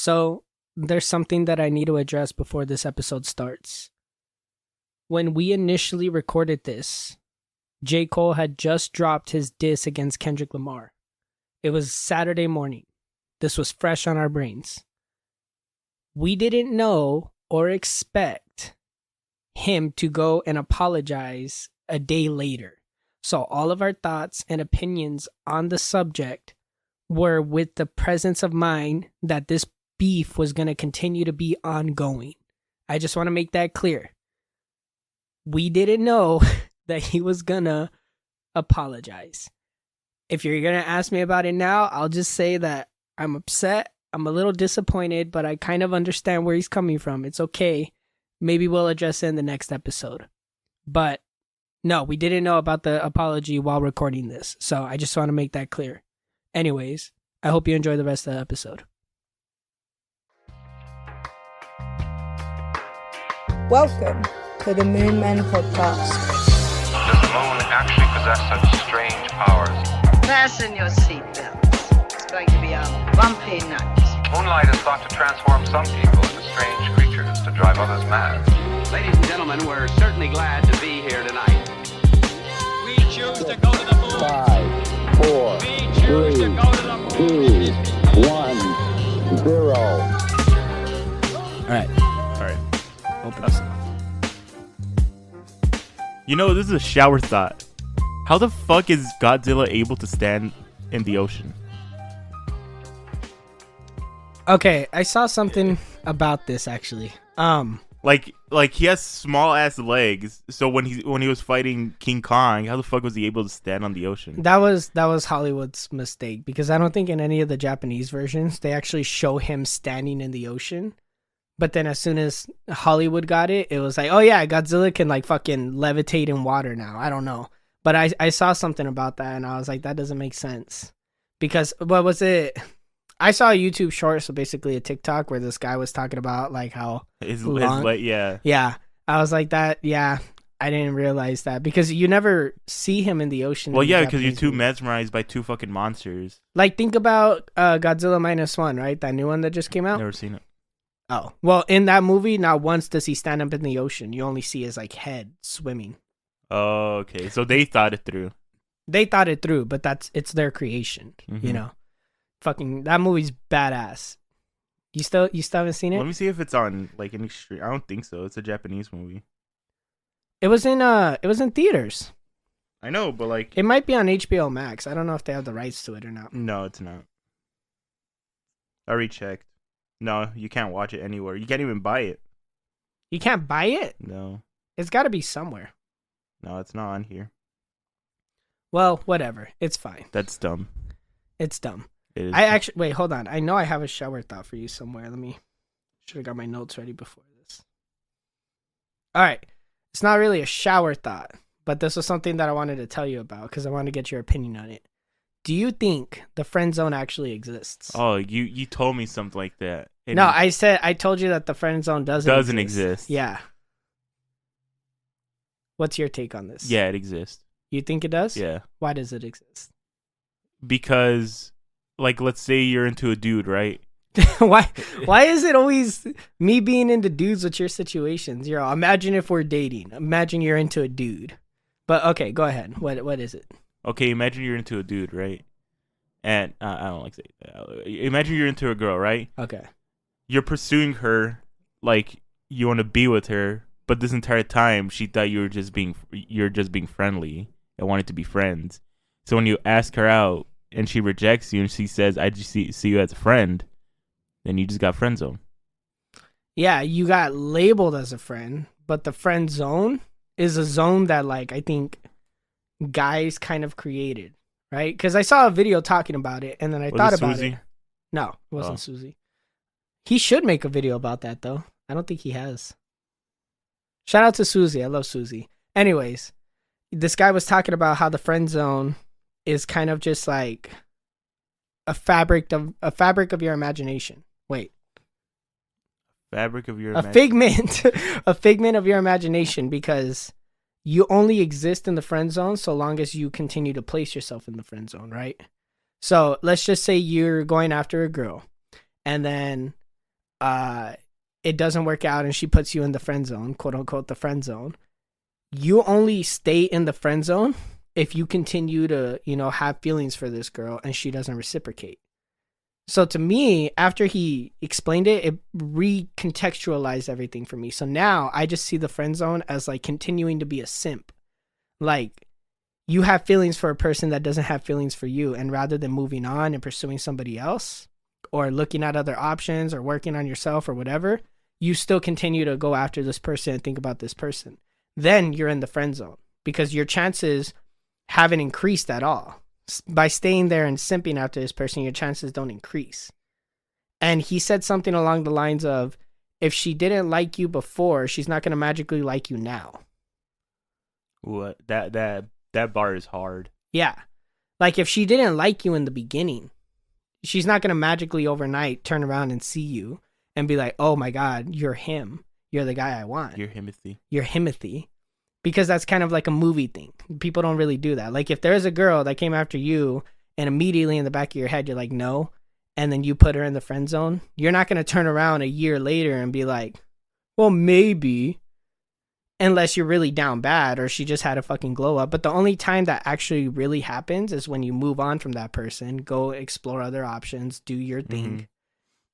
So there's something that I need to address before this episode starts. When we initially recorded this, J. Cole had just dropped his diss against Kendrick Lamar. It was Saturday morning. This was fresh on our brains. We didn't know or expect him to go and apologize a day later. So all of our thoughts and opinions on the subject were with the presence of mind that this beef was going to continue to be ongoing. I just want to make that clear. We didn't know that he was going to apologize. If you're going to ask me about it now, I'll just say that I'm upset. I'm a little disappointed, but I kind of understand where he's coming from. It's okay. Maybe we'll address it in the next episode. But no, we didn't know about the apology while recording this. So I just want to make that clear. Anyways, I hope you enjoy the rest of the episode. Welcome to the Moon Men podcast. Does the moon actually possess such strange powers? Fasten your seatbelts. It's going to be a bumpy night. Moonlight is thought to transform some people into strange creatures to drive others mad. Ladies and gentlemen, we're certainly glad to be here tonight. We choose to go to the moon. 5, 4, We choose 3, to go to the moon. 2, 1, 0. All right. Open this up. You know, this is a shower thought. How the fuck is Godzilla able to stand in the ocean? Okay, I saw something about this actually. Like he has small ass legs. So when he was fighting King Kong, how the fuck was he able to stand on the ocean? That was Hollywood's mistake, because I don't think in any of the Japanese versions they actually show him standing in the ocean. But then as soon as Hollywood got it, it was like, oh yeah, Godzilla can like fucking levitate in water now. I don't know. But I saw something about that and I was like, that doesn't make sense. Because what was it? I saw a YouTube short, so basically a TikTok, where this guy was talking about like how His leg, yeah. Yeah. I was like that, yeah. I didn't realize that, because you never see him in the ocean. Well, in the yeah, because you're Japanese too movies. mesmerized by two fucking monsters. Like, think about Godzilla -1, right? That new one that just came out. Never seen it. Oh, well, in that movie, not once does he stand up in the ocean. You only see his like head swimming. Oh, okay. So they thought it through. They thought it through, but it's their creation. Mhm. You know, fucking that movie's badass. You still haven't seen it? Let me see if it's on like any street. I don't think so. It's a Japanese movie. It was in theaters. I know, but like, It might be on HBO Max. I don't know if they have the rights to it or not. no, it's not. I rechecked. No, you can't watch it anywhere. You can't even buy it. You can't buy it. No, It's got to be somewhere. no, it's not on here. Well, whatever. It's fine. That's dumb. It's dumb. It is. I actually wait. Hold on. I know I have a shower thought for you somewhere. Should have got my notes ready before this. All right. It's not really a shower thought, but this was something that I wanted to tell you about because I want to get your opinion on it. Do you think the friend zone actually exists? Oh, you told me something like that. No, I told you that the friend zone doesn't exist. Yeah. What's your take on this? Yeah, it exists. You think it does? Yeah. Why does it exist? Because, like, let's say you're into a dude, right? Why is it always me being into dudes with your situations? Imagine if we're dating. Imagine you're into a dude. But okay, go ahead. What is it? Okay, imagine you're into a dude, right? And I don't like to say that. Imagine you're into a girl, right? Okay. You're pursuing her, like you want to be with her, but this entire time she thought you're just being friendly and wanted to be friends. So when you ask her out and she rejects you and she says, "I just see you as a friend," then you just got friend zone. Yeah, you got labeled as a friend, but the friend zone is a zone that, like, I think guys kind of created, right? Because I saw a video talking about it, and then I thought about Susie? it. No, it wasn't Oh. Susie. He should make a video about that, though. I don't think he has. Shout out to Susie. I love Susie. Anyways, this guy was talking about how the friend zone is kind of just like a fabric of your imagination. Wait. Fabric of your A figment of your imagination, because you only exist in the friend zone so long as you continue to place yourself in the friend zone, right? So let's just say you're going after a girl, and then it doesn't work out and she puts you in the friend zone, quote unquote, the friend zone. You only stay in the friend zone if you continue to, have feelings for this girl and she doesn't reciprocate. So to me, after he explained it, it recontextualized everything for me. So now I just see the friend zone as like continuing to be a simp. Like, you have feelings for a person that doesn't have feelings for you, and rather than moving on and pursuing somebody else or looking at other options or working on yourself or whatever, you still continue to go after this person and think about this person. Then you're in the friend zone because your chances haven't increased at all. By staying there and simping after this person, your chances don't increase. And he said something along the lines of, if she didn't like you before, she's not going to magically like you now. What? That bar is hard. Yeah. Like, if she didn't like you in the beginning, she's not going to magically overnight turn around and see you and be like, oh my God, you're him. You're the guy I want. You're Himothy. You're Himothy. Because that's kind of like a movie thing. People don't really do that. Like, if there's a girl that came after you and immediately in the back of your head, you're like, no, and then you put her in the friend zone, you're not going to turn around a year later and be like, well, maybe, unless you're really down bad or she just had a fucking glow up. But the only time that actually really happens is when you move on from that person, go explore other options, do your thing,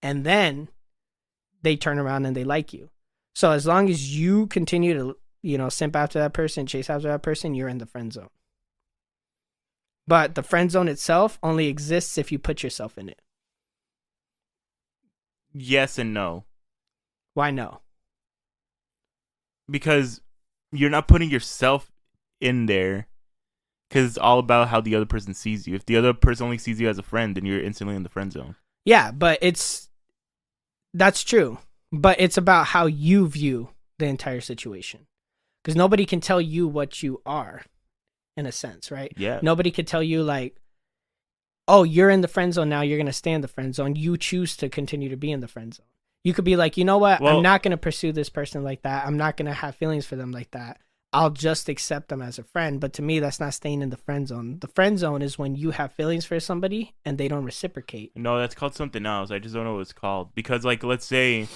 and then they turn around and they like you. So as long as you continue to, simp after that person, chase after that person, you're in the friend zone. But the friend zone itself only exists if you put yourself in it. Yes and no. Why no? Because you're not putting yourself in there, because it's all about how the other person sees you. If the other person only sees you as a friend, then you're instantly in the friend zone. Yeah, but that's true. But it's about how you view the entire situation. Because nobody can tell you what you are, in a sense, right? Yeah. Nobody could tell you, like, oh, you're in the friend zone now, you're going to stay in the friend zone. You choose to continue to be in the friend zone. You could be like, you know what? I'm not going to pursue this person like that. I'm not going to have feelings for them like that. I'll just accept them as a friend. But to me, that's not staying in the friend zone. The friend zone is when you have feelings for somebody and they don't reciprocate. No, that's called something else. I just don't know what it's called. Because, like, let's say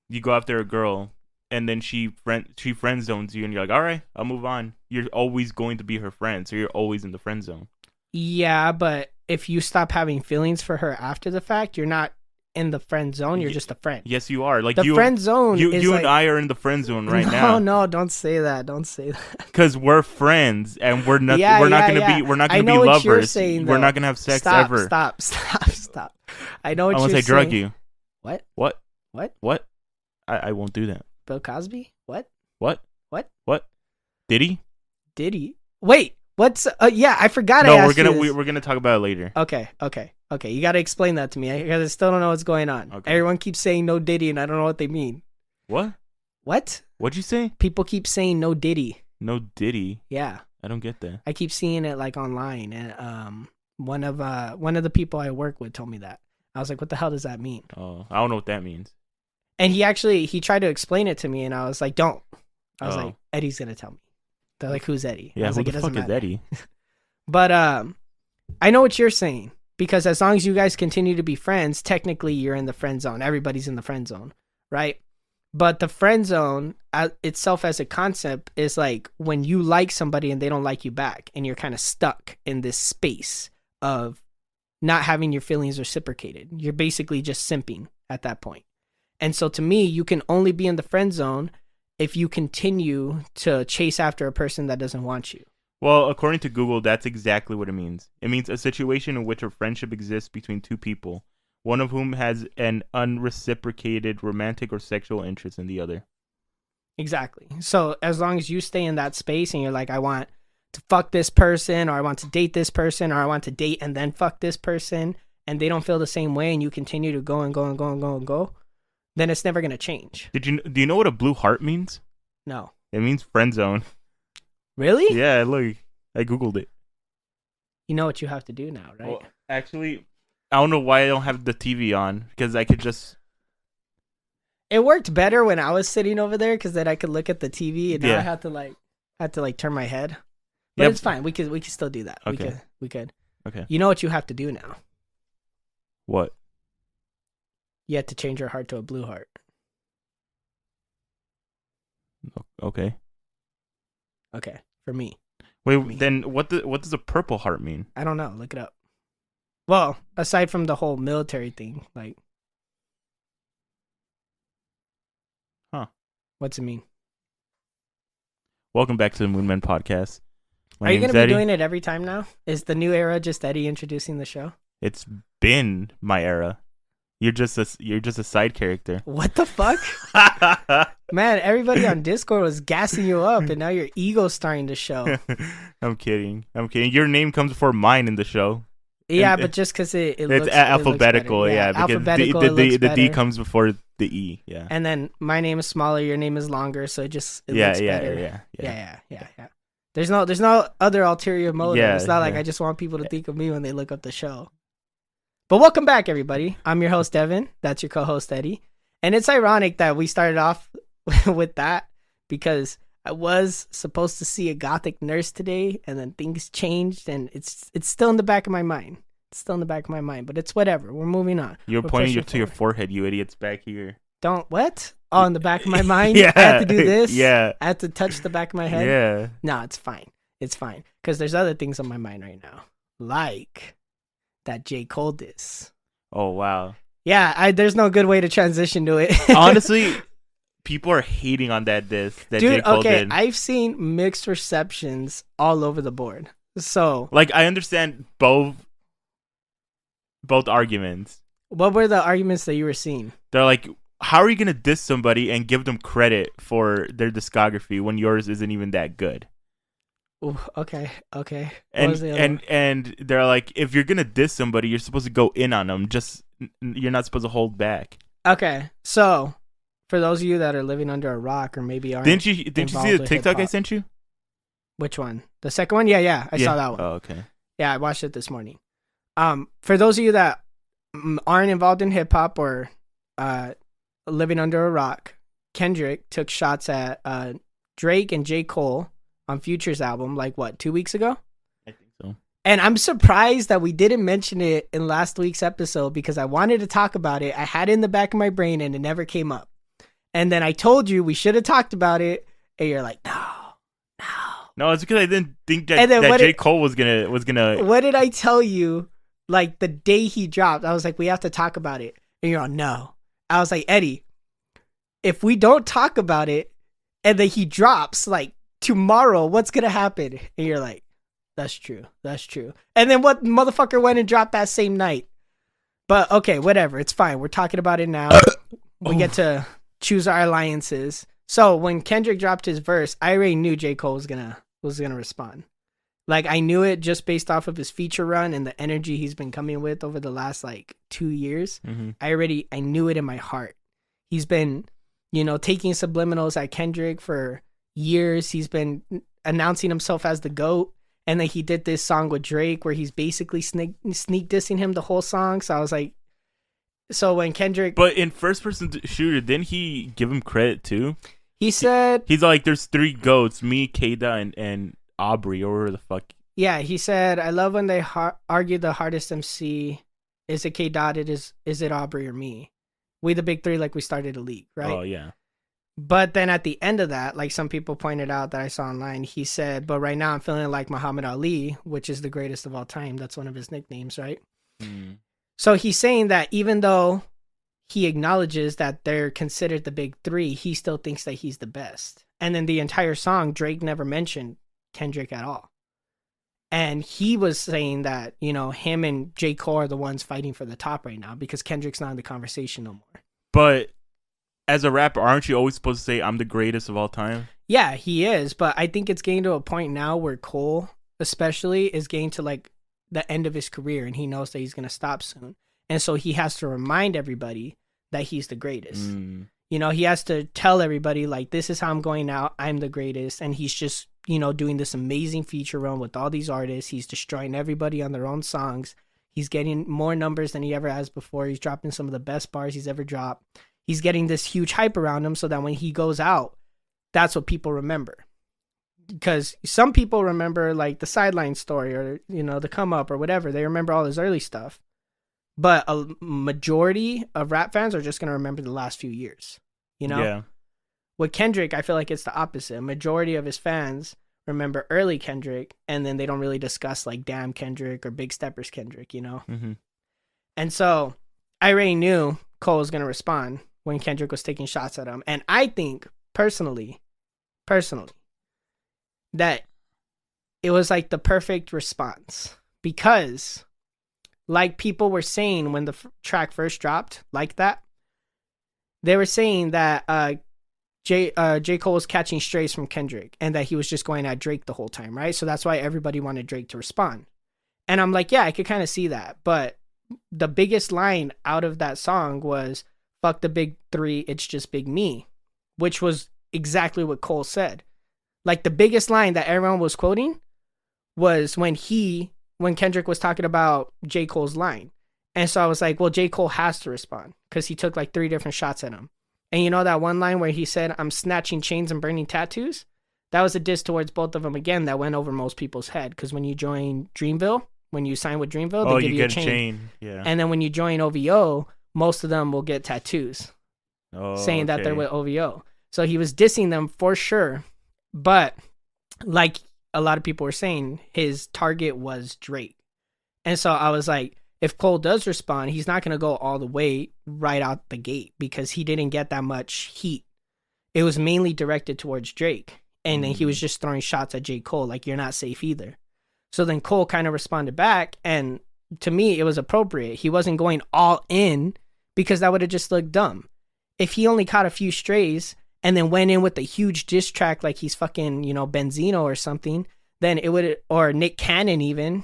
you go after a girl and then she friend zones you and you're like, all right, I'll move on. You're always going to be her friend. So you're always in the friend zone. Yeah, but if you stop having feelings for her after the fact, you're not in the friend zone. You're just a friend. Yes, you are. Like, the friend zone. You like, and I are in the friend zone right now. No, don't say that. Don't say that. Because we're friends and we're not. Yeah, we're not yeah, gonna yeah. be. We're not I gonna know be what you're lovers. saying, we're though. not gonna have sex ever. Stop. I know what Unless you're I drug saying. you. What? What? I won't do that. Bill Cosby? What? Diddy? Wait. What's? Yeah, I forgot. No, I we're asked gonna you this. we're gonna talk about it later. Okay. You got to explain that to me because I still don't know what's going on. Okay. Everyone keeps saying no Diddy, and I don't know what they mean. What? What'd you say? People keep saying no Diddy. No Diddy. Yeah. I don't get that. I keep seeing it like online, and one of the people I work with told me that. I was like, what the hell does that mean? Oh, I don't know what that means. And he tried to explain it to me, and I was like, don't. I was like, Eddie's gonna tell me. They're like, who's Eddie? Yeah, I was who like, the fuck is Eddie? But I know what you're saying, because as long as you guys continue to be friends, technically you're in the friend zone. Everybody's in the friend zone, right? But the friend zone itself as a concept is like when you like somebody and they don't like you back, and you're kind of stuck in this space of not having your feelings reciprocated. You're basically just simping at that point. And so to me, you can only be in the friend zone if you continue to chase after a person that doesn't want you. Well, according to Google, that's exactly what it means. It means a situation in which a friendship exists between two people, one of whom has an unreciprocated romantic or sexual interest in the other. Exactly. So as long as you stay in that space and you're like, I want to fuck this person, or I want to date this person, or I want to date and then fuck this person, and they don't feel the same way, and you continue to go and go and go and go and go, then it's never going to change. Do you know what a blue heart means? No. It means friend zone. Really? Yeah, look, I Googled it. You know what you have to do now, right? Well, actually, I don't know why I don't have the TV on, because I could just... It worked better when I was sitting over there, because then I could look at the TV, and now Yeah. I had to turn my head. But it's fine. We could still do that. Okay. We could. Okay. You know what you have to do now? What? You had to change your heart to a blue heart. Okay. Okay, for me. Wait, then what does a purple heart mean? I don't know. Look it up. Well, aside from the whole military thing, like, what's it mean? Welcome back to the Moon Men podcast. Are you going to be doing it every time now? Is the new era just Eddie introducing the show? It's been my era. You're just a side character. What the fuck? Man, everybody on Discord was gassing you up, and now your ego's starting to show. I'm kidding. Your name comes before mine in the show. Yeah, but just because it looks, alphabetical, it looks yeah. Because alphabetical, the D comes before the E, yeah. And then my name is smaller, your name is longer, so it looks better. Yeah. There's no other ulterior motive. Yeah, it's not like I just want people to think of me when they look up the show. But welcome back, everybody. I'm your host, Devin. That's your co-host, Eddie. And it's ironic that we started off with that because I was supposed to see a gothic nurse today, and then things changed, and it's still in the back of my mind. It's still in the back of my mind, but it's whatever. We're moving on. You're pointing to your forehead, you idiots, back here. Don't, what? Oh, in the back of my mind? Yeah. I have to do this? Yeah. I have to touch the back of my head? Yeah. No, it's fine. It's fine. Because there's other things on my mind right now. Like that J. Cole diss. Oh, wow. Yeah, there's no good way to transition to it. Honestly, people are hating on that diss that Dude, J. Cole okay, did. I've seen mixed receptions all over the board. So, like, I understand both arguments. what were the arguments that you were seeing? They're like, how are you going to diss somebody and give them credit for their discography when yours isn't even that good? Ooh, okay. What was the other one? And they're like, if you're going to diss somebody, you're supposed to go in on them. You're not supposed to hold back. Okay, so for those of you that are living under a rock or maybe aren't, Didn't you see the TikTok I sent you? Which one? The second one? Yeah, I saw that one. Oh, okay. Yeah, I watched it this morning. For those of you that aren't involved in hip hop or living under a rock, Kendrick took shots at Drake and J. Cole on Future's album, 2 weeks ago? I think so. And I'm surprised that we didn't mention it in last week's episode because I wanted to talk about it. I had it in the back of my brain and it never came up. And then I told you we should have talked about it, and you're like, no. No, it's because I didn't think that J. Cole was gonna. What did I tell you? Like the day he dropped, I was like, we have to talk about it. And you're like, no. I was like, Eddie, if we don't talk about it and then he drops tomorrow, what's gonna happen? And you're like, that's true. And then what motherfucker went and dropped that same night? But okay, whatever. It's fine. We're talking about it now. We get to choose our alliances. So when Kendrick dropped his verse, I already knew J. Cole was gonna respond. I knew it just based off of his feature run and the energy he's been coming with over the last 2 years. Mm-hmm. I knew it in my heart. He's been, taking subliminals at Kendrick for years. He's been announcing himself as the GOAT. And then he did this song with Drake where he's basically sneak dissing him the whole song. So I was like, so when Kendrick... But in first person shooter, didn't he give him credit too? He said... He's like, there's 3 GOATs, me, Keda, and Aubrey, or whatever the fuck. Yeah, he said, I love when they argue the hardest MC. Is it K-Dot? Is it Aubrey or me? We the big 3 we started a league, right? Oh, yeah. But then at the end of that, some people pointed out that I saw online, he said, but right now I'm feeling like Muhammad Ali, which is the greatest of all time. That's one of his nicknames, right? Mm. So he's saying that even though he acknowledges that they're considered the big 3, he still thinks that he's the best. And then the entire song, Drake never mentioned Kendrick at all. And he was saying that, him and J. Cole are the ones fighting for the top right now because Kendrick's not in the conversation no more. But as a rapper, aren't you always supposed to say, I'm the greatest of all time? Yeah, he is. But I think it's getting to a point now where Cole, especially, is getting to the end of his career and he knows that he's going to stop soon. And so he has to remind everybody that he's the greatest. Mm. He has to tell everybody, this is how I'm going out. I'm the greatest. And he's just, doing this amazing feature run with all these artists. He's destroying everybody on their own songs. He's getting more numbers than he ever has before. He's dropping some of the best bars he's ever dropped. He's getting this huge hype around him so that when he goes out, that's what people remember. Because some people remember the sideline story or, the come up or whatever. They remember all his early stuff. but a majority of rap fans are just going to remember the last few years, you know? Yeah. With Kendrick, I feel like it's the opposite. A majority of his fans remember early Kendrick, and then they don't really discuss like Damn Kendrick or Big Steppers Kendrick, you know? Mm-hmm. And so I already knew Cole was going to respond when Kendrick was taking shots at him. And I think personally, that it was like the perfect response, because like people were saying when the track first dropped like that, they were saying that J. Cole was catching strays from Kendrick and that he was just going at Drake the whole time, right? So that's why everybody wanted Drake to respond. And I'm like, yeah, I could kind of see that. But the biggest line out of that song was, fuck the big three, it's just big me, which was exactly what Cole said. Like the biggest line that everyone was quoting was when Kendrick was talking about J. Cole's line. And so I was like, well, J. Cole has to respond because he took like 3 different shots at him. And you know that one line where he said, I'm snatching chains and burning tattoos? That was a diss towards both of them again that went over most people's head, because when you join Dreamville, when you sign with Dreamville, they give you a chain. Yeah. And then when you join OVO, most of them will get tattoos saying that they're with OVO. So he was dissing them for sure. But like a lot of people were saying, his target was Drake. And so I was like, if Cole does respond, he's not going to go all the way right out the gate because he didn't get that much heat. It was mainly directed towards Drake. And then he was just throwing shots at J. Cole, like, you're not safe either. So then Cole kind of responded back. And to me, it was appropriate. He wasn't going all in because that would have just looked dumb. If he only caught a few strays and then went in with a huge diss track like he's fucking, Benzino or something, then it would, or Nick Cannon even,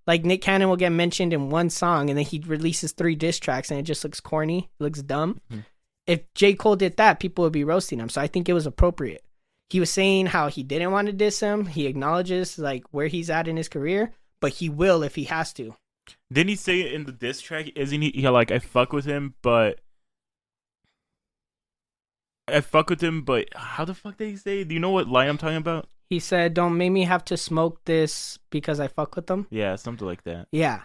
like Nick Cannon will get mentioned in one song and then he releases 3 diss tracks and it just looks corny, it looks dumb. Mm-hmm. If J. Cole did that, people would be roasting him. So I think it was appropriate. He was saying how he didn't want to diss him. He acknowledges like where he's at in his career, but he will if he has to. Didn't he say it in the diss track? Isn't he like, I fuck with him, but how the fuck did he say? Do you know what line I'm talking about? He said, don't make me have to smoke this because I fuck with them. Yeah, something like that. Yeah.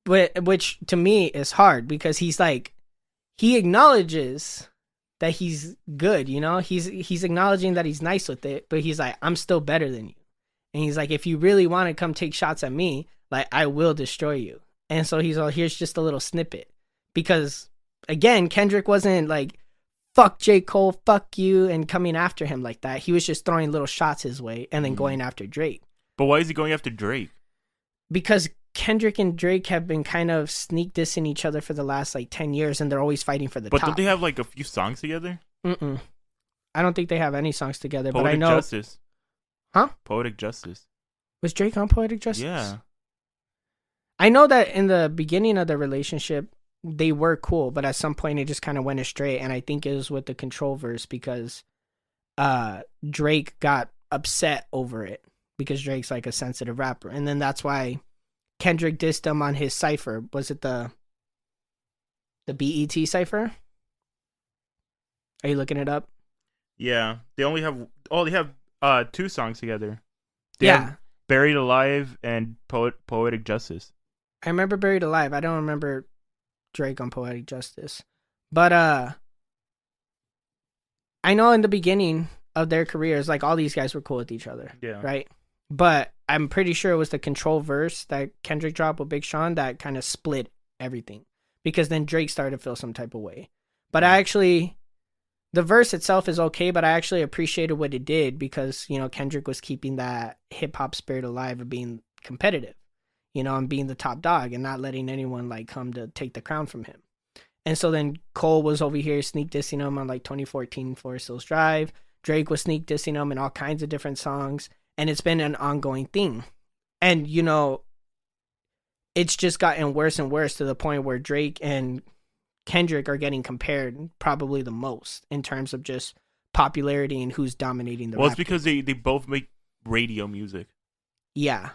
But which to me is hard because he's like, he acknowledges that he's good, he's acknowledging that he's nice with it, but he's like, I'm still better than you. And he's like, if you really want to come take shots at me, like, I will destroy you. And so he's all, here's just a little snippet. Because, again, Kendrick wasn't like, fuck J. Cole, fuck you, and coming after him like that. He was just throwing little shots his way and then going after Drake. But why is he going after Drake? Because Kendrick and Drake have been kind of sneak dissing each other for the last, 10 years, and they're always fighting for the top. But don't they have, a few songs together? Mm-mm. I don't think they have any songs together, Poetic but I know... Justice. Huh? Poetic Justice. Was Drake on Poetic Justice? Yeah. I know that in the beginning of the relationship, they were cool, but at some point it just kind of went astray, and I think it was with the Control verse because Drake got upset over it because Drake's like a sensitive rapper, and then that's why Kendrick dissed him on his cipher. Was it the BET cipher? Are you looking it up? Yeah, they have 2 songs together. They Yeah, have Buried Alive and Poetic Justice. I remember Buried Alive. I don't remember Drake on Poetic Justice. But I know in the beginning of their careers, all these guys were cool with each other. Yeah. Right? But I'm pretty sure it was the Control verse that Kendrick dropped with Big Sean that kind of split everything. Because then Drake started to feel some type of way. But the verse itself is okay, but I actually appreciated what it did because, Kendrick was keeping that hip-hop spirit alive of being competitive, and being the top dog and not letting anyone, come to take the crown from him. And so then Cole was over here sneak dissing him on, 2014 Forest Hills Drive. Drake was sneak dissing him in all kinds of different songs. And it's been an ongoing thing. And, it's just gotten worse and worse to the point where Drake and Kendrick are getting compared probably the most in terms of just popularity and who's dominating the rap. Well, it's because they both make radio music. Yeah.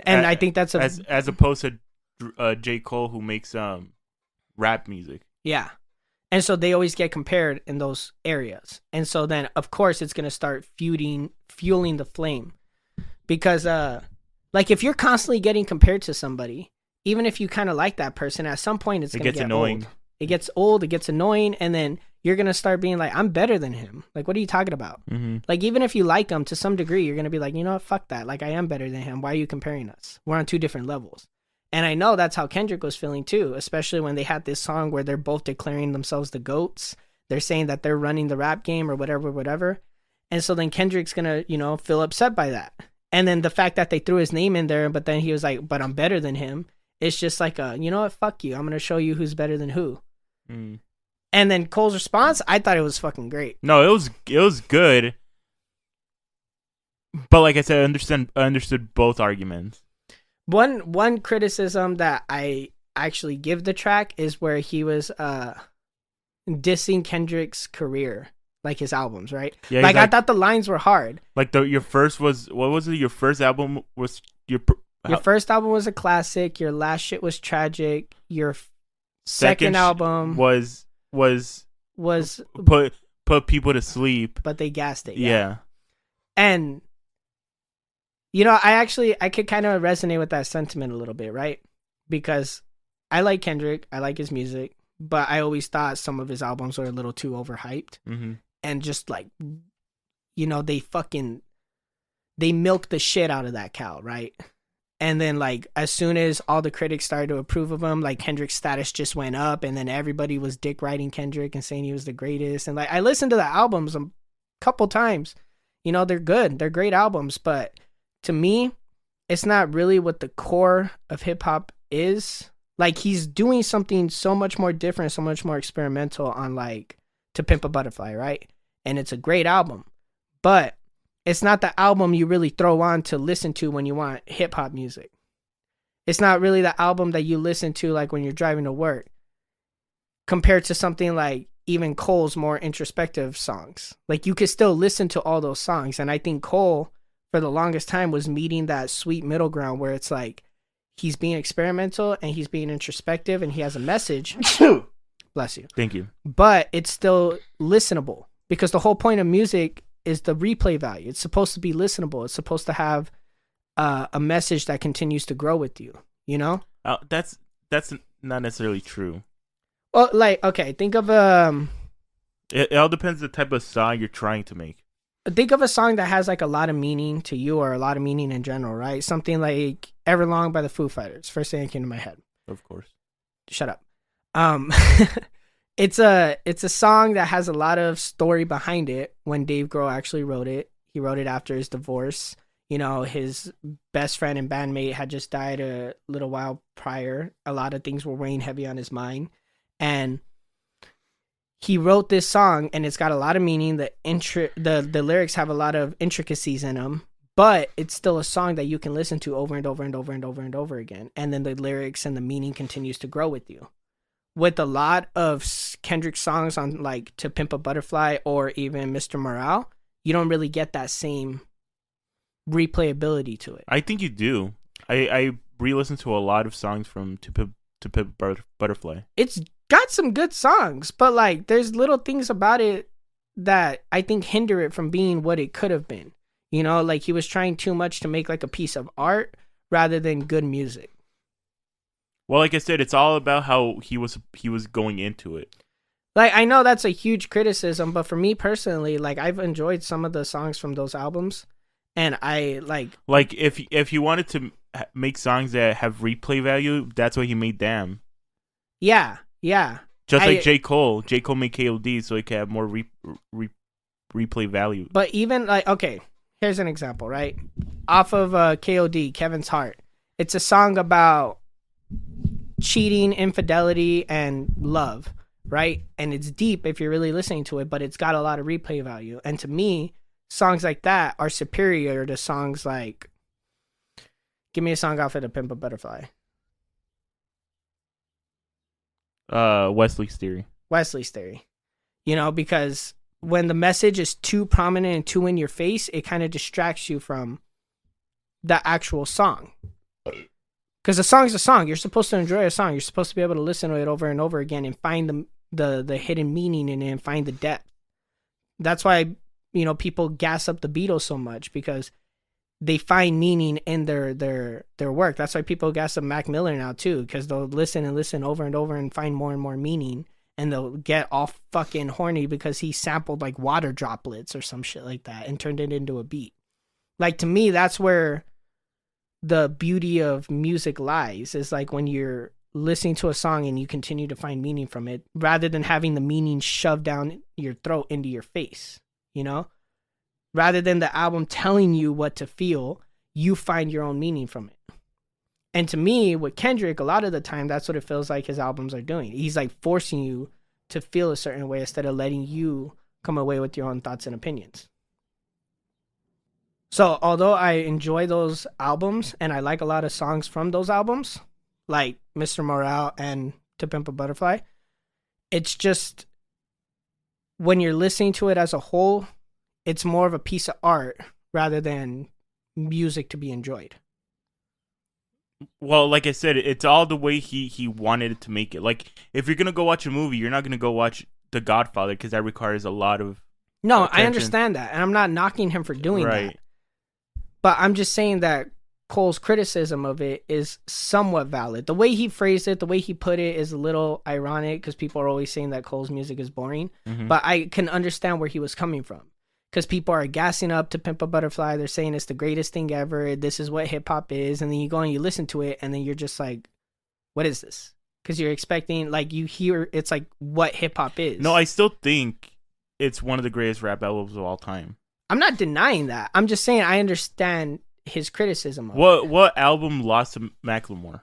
And I think that's as opposed to J. Cole, who makes rap music. Yeah. And so they always get compared in those areas. And so then, of course, it's going to start fueling the flame. Because, if you're constantly getting compared to somebody, even if you kind of like that person, at some point it's It going to gets get annoying. old. It gets old, it gets annoying, and then you're going to start being like, I'm better than him. Like, what are you talking about? Mm-hmm. Like, even if you like him to some degree, you're going to be like, you know what, fuck that. Like, I am better than him. Why are you comparing us? We're on two different levels. And I know that's how Kendrick was feeling too, especially when they had this song where they're both declaring themselves the GOATs. They're saying that they're running the rap game or whatever. And so then Kendrick's going to, you know, feel upset by that. And then the fact that they threw his name in there, but then he was like, but I'm better than him. It's just like you know what, fuck you. I'm going to show you who's better than who. Mm. And then Cole's response, I thought it was fucking great. No, it was good. But like I said, I understood both arguments. One criticism that I actually give the track is where he was dissing Kendrick's career, like his albums, right? Yeah, like I thought the lines were hard. Like your first was, what was it? Your first album was Your first album was a classic. Your last shit was tragic. Your second album was put people to sleep. but they gassed it. Yeah. And you know, I could kind of resonate with that sentiment a little bit, right? Because I like Kendrick, I like his music, but I always thought some of his albums were a little too overhyped. Mm-hmm. And just like, you know, they milked the shit out of that cow, right? And then like as soon as all the critics started to approve of him, like Kendrick's status just went up, and then everybody was dick riding Kendrick and saying he was the greatest. And like I listened to the albums a couple times. You know, they're good. They're great albums, but to me, it's not really what the core of hip hop is. Like he's doing something so much more different, so much more experimental on like To Pimp a Butterfly, right? And it's a great album, but it's not the album you really throw on to listen to when you want hip hop music. It's not really the album that you listen to like when you're driving to work, compared to something like even Cole's more introspective songs. Like you could still listen to all those songs, and I think Cole, for the longest time, was meeting that sweet middle ground where it's like he's being experimental and he's being introspective and he has a message. Bless you. Thank you. But it's still listenable, because the whole point of music is the replay value. It's supposed to be listenable. It's supposed to have a message that continues to grow with you, you know? That's not necessarily true. Well, like, okay, think of It all depends on the type of song you're trying to make. think of a song that has like a lot of meaning to you, or a lot of meaning in general, right? Something like Everlong by the Foo Fighters. First thing that came to my head. Of course. Shut up. It's a song that has a lot of story behind it. When Dave Grohl actually wrote it, he wrote it after his divorce. You know, his best friend and bandmate had just died a little while prior. A lot of things were weighing heavy on his mind, and he wrote this song, and it's got a lot of meaning. The lyrics have a lot of intricacies in them, but it's still a song that you can listen to over and over and over and over and over again. And then the lyrics and the meaning continues to grow with you. With a lot of Kendrick songs on like To Pimp a Butterfly or even Mr. Morale, you don't really get that same replayability to it. I think you do. I re-listened to a lot of songs from To Pimp Butterfly. It's got some good songs, but like there's little things about it that I think hinder it from being what it could have been. You know, like he was trying too much to make like a piece of art rather than good music. Well, like I said, it's all about how he was going into it. Like, I know that's a huge criticism, but for me personally, like I've enjoyed some of the songs from those albums, and I like if you wanted to make songs that have replay value, that's why he made them. Yeah. Just like J. Cole. J. Cole made KOD so he could have more replay value. But even like, okay, here's an example, right? Off of KOD, Kevin's Heart. It's a song about cheating, infidelity, and love, right? And it's deep if you're really listening to it, but it's got a lot of replay value. And to me, songs like that are superior to songs like, give me a song off of To Pimp a Butterfly. Wesley's Theory. You know, because when the message is too prominent and too in your face, it kind of distracts you from the actual song. Because a song's a song. You're supposed to enjoy a song. You're supposed to be able to listen to it over and over again and find the hidden meaning in it and find the depth. That's why, you know, people gas up the Beatles so much, because they find meaning in their work. That's why people gas up Mac Miller now too, because they'll listen and listen over and over and find more and more meaning, and they'll get all fucking horny because he sampled like water droplets or some shit like that and turned it into a beat. Like, to me, that's where the beauty of music lies, is like when you're listening to a song and you continue to find meaning from it, rather than having the meaning shoved down your throat into your face, you know? Rather than the album telling you what to feel, you find your own meaning from it. And to me, with Kendrick, a lot of the time, that's what it feels like his albums are doing. He's like forcing you to feel a certain way instead of letting you come away with your own thoughts and opinions. So although I enjoy those albums and I like a lot of songs from those albums, like Mr. Morale and To Pimp a Butterfly, it's just, when you're listening to it as a whole, it's more of a piece of art rather than music to be enjoyed. Well, like I said, it's all the way he wanted it to make it. Like, if you're gonna go watch a movie, you're not gonna go watch The Godfather, because that requires a lot of attention. I understand that, and I'm not knocking him for doing that. But I'm just saying that Cole's criticism of it is somewhat valid. The way he phrased it, the way he put it, is a little ironic, because people are always saying that Cole's music is boring. Mm-hmm. But I can understand where he was coming from. Because people are gassing up To Pimp a Butterfly. They're saying it's the greatest thing ever. This is what hip-hop is. And then you go and you listen to it, and then you're just like, what is this? Because you're expecting, like, you hear it's like what hip-hop is. No, I still think it's one of the greatest rap albums of all time. I'm not denying that. I'm just saying I understand his criticism of it. What album lost to Macklemore?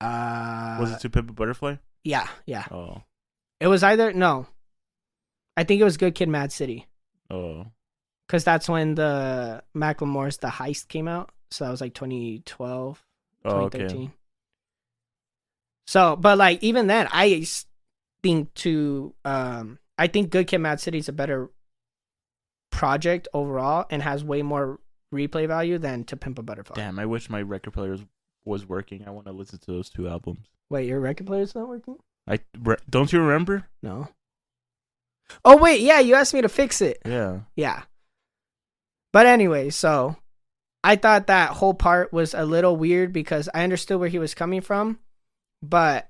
Was it To Pimp a Butterfly? Yeah. Oh. It was either, no. I think it was Good Kid, Mad City. Oh. Because that's when the Macklemore's The Heist came out. So that was like 2012, 2013. Okay. So, but like, even then, I think I think Good Kid, Mad City is a better project overall and has way more replay value than To Pimp a Butterfly. Damn, I wish my record player was working. I want to listen to those two albums. Wait, your record player's not working? Don't you remember? No. Oh, wait, yeah, you asked me to fix it. Yeah. Yeah. But anyway, so I thought that whole part was a little weird because I understood where he was coming from, but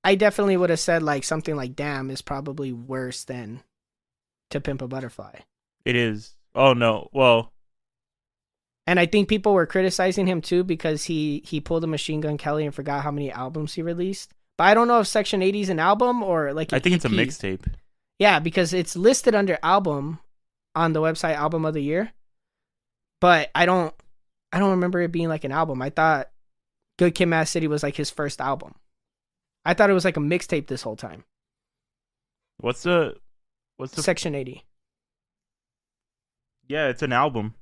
I definitely would have said like something like "Damn" is probably worse than To Pimp a Butterfly. It is. Oh no. Well, and I think people were criticizing him too because he pulled a Machine Gun Kelly and forgot how many albums he released. But I don't know if Section 80 is an album or like an I think EP. it's a mixtape. Yeah, because it's listed under album on the website Album of the Year. But I don't remember it being like an album. I thought Good Kid, Mad City was like his first album. I thought it was like a mixtape this whole time. What's the Section 80? Yeah, it's an album.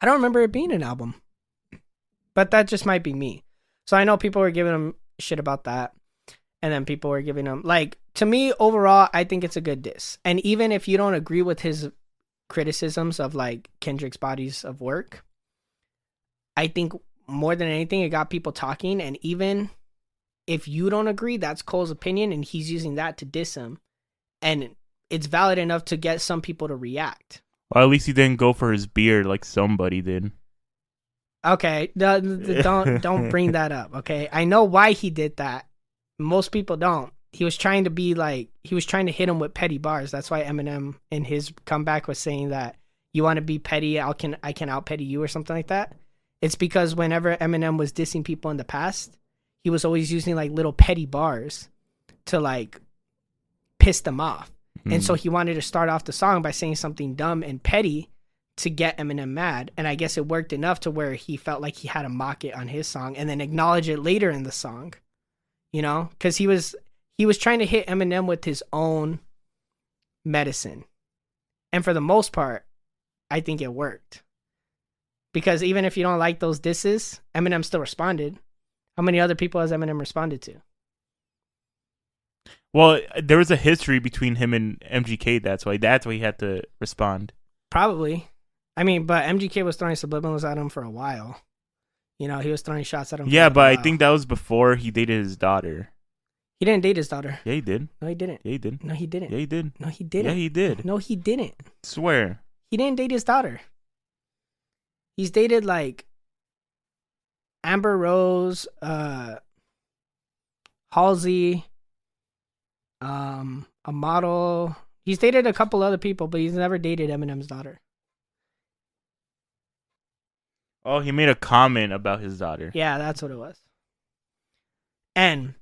I don't remember it being an album. But that just might be me. So I know people were giving him shit about that. And then people were giving him, like, to me, overall, I think it's a good diss. And even if you don't agree with his criticisms of, like, Kendrick's bodies of work, I think more than anything, it got people talking. And even if you don't agree, that's Cole's opinion, and he's using that to diss him. And it's valid enough to get some people to react. Well, at least he didn't go for his beard like somebody did. Okay, don't bring that up, okay? I know why he did that. Most people don't. He was trying to hit him with petty bars. That's why Eminem in his comeback was saying that you want to be petty, I can out petty you or something like that. It's because whenever Eminem was dissing people in the past, he was always using like little petty bars to like piss them off. And so he wanted to start off the song by saying something dumb and petty to get Eminem mad. And I guess it worked enough to where he felt like he had to mock it on his song and then acknowledge it later in the song. You know, because he was trying to hit Eminem with his own medicine. And for the most part, I think it worked. Because even if you don't like those disses, Eminem still responded. How many other people has Eminem responded to? Well, there was a history between him and MGK. That's why he had to respond. Probably. I mean, but MGK was throwing subliminals at him for a while. You know, he was throwing shots at him. Yeah, but I think that was before he dated his daughter. He didn't date his daughter. Yeah, he did. No, he didn't. Yeah, he did. No, he didn't. Yeah, he did. No, he didn't. Yeah, he did. No, he didn't. Swear. He didn't date his daughter. He's dated like Amber Rose, Halsey, a model. He's dated a couple other people, but he's never dated Eminem's daughter. Oh, he made a comment about his daughter. Yeah, that's what it was. And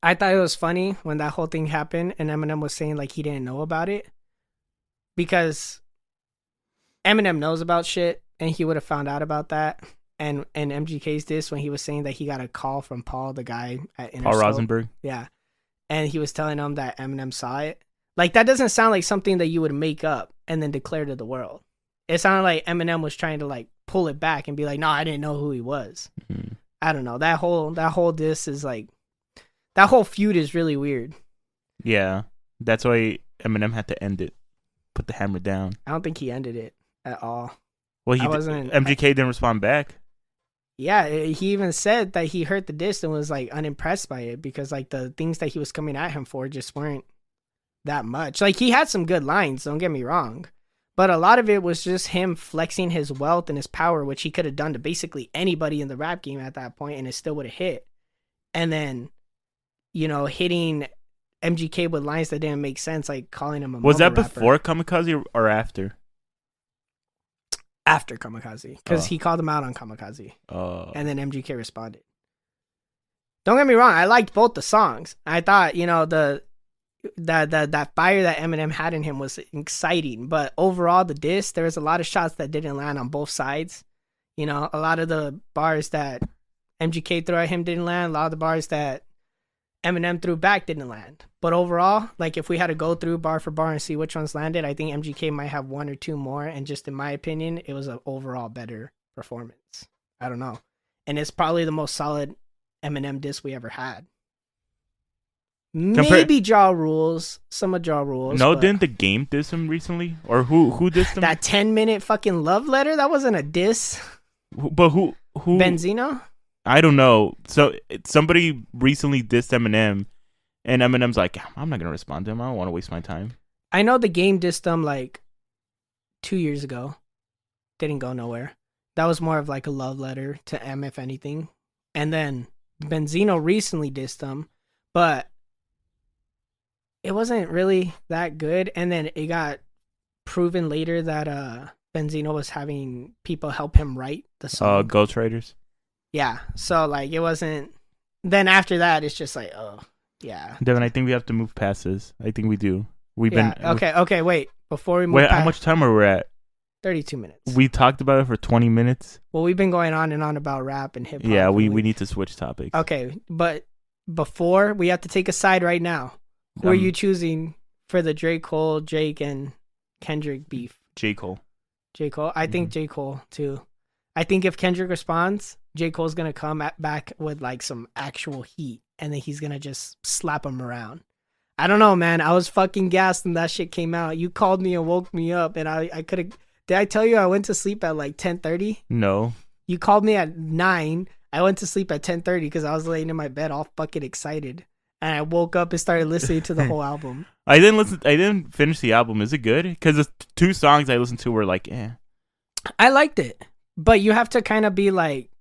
I thought it was funny when that whole thing happened and Eminem was saying like he didn't know about it. Because Eminem knows about shit and he would have found out about that. And MGK's this when he was saying that he got a call from Paul, the guy at Interscope. Paul Rosenberg? Yeah. And he was telling him that Eminem saw it. Like, that doesn't sound like something that you would make up and then declare to the world. It sounded like Eminem was trying to like pull it back and be like, no, I didn't know who he was. Mm-hmm. I don't know. That whole diss is like, that whole feud is really weird. Yeah. That's why Eminem had to end it. Put the hammer down. I don't think he ended it at all. Well, MGK didn't respond back. Yeah, he even said that he heard the diss and was like unimpressed by it because like the things that he was coming at him for just weren't that much. Like, he had some good lines, don't get me wrong. But a lot of it was just him flexing his wealth and his power, which he could have done to basically anybody in the rap game at that point, and it still would have hit. And then, you know, hitting MGK with lines that didn't make sense, like calling him a Was that rapper. before Kamikaze or after? After Kamikaze, because he called him out on Kamikaze. Oh. And then MGK responded. Don't get me wrong, I liked both the songs. I thought, you know, that fire that Eminem had in him was exciting, but overall the diss, there was a lot of shots that didn't land on both sides. You know, a lot of the bars that MGK threw at him didn't land. A lot of the bars that Eminem threw back didn't land. But overall, like, if we had to go through bar for bar and see which ones landed, I think MGK might have one or two more. And just in my opinion, it was an overall better performance. I don't know. And it's probably the most solid Eminem diss we ever had. Maybe Ja Rules. Some of Ja Rules. No, didn't The Game diss him recently? Or who dissed him? That 10-minute fucking love letter? That wasn't a diss. But who? Benzino? I don't know. So somebody recently dissed Eminem, and Eminem's like, I'm not gonna respond to him. I don't want to waste my time. I know The Game dissed him like 2 years ago. Didn't go nowhere. That was more of like a love letter to M, if anything. And then Benzino recently dissed him, but it wasn't really that good. And then it got proven later that Benzino was having people help him write the song. Ghostwriters. Yeah, so like it wasn't. Then after that, it's just like, oh yeah. Devin, I think we have to move past this. I think we do. We've been okay. Wait, before we move. Wait, past, how much time are we at? 32 minutes. We talked about it for 20 minutes. Well, we've been going on and on about rap and hip hop. Yeah, we need to switch topics. Okay, but before we have to take a side right now. Who are you choosing for the J. Cole, Drake, and Kendrick beef? J. Cole. J. Cole? I think J. Cole, too. I think if Kendrick responds, J. Cole's going to come back with, like, some actual heat, and then he's going to just slap him around. I don't know, man. I was fucking gassed when that shit came out. You called me and woke me up, and I could have... Did I tell you I went to sleep at, like, 10:30? No. You called me at 9. I went to sleep at 10:30 because I was laying in my bed all fucking excited. And I woke up and started listening to the whole album. I didn't finish the album. Is it good? Because the two songs I listened to were like, eh. I liked it, but you have to kind of be like,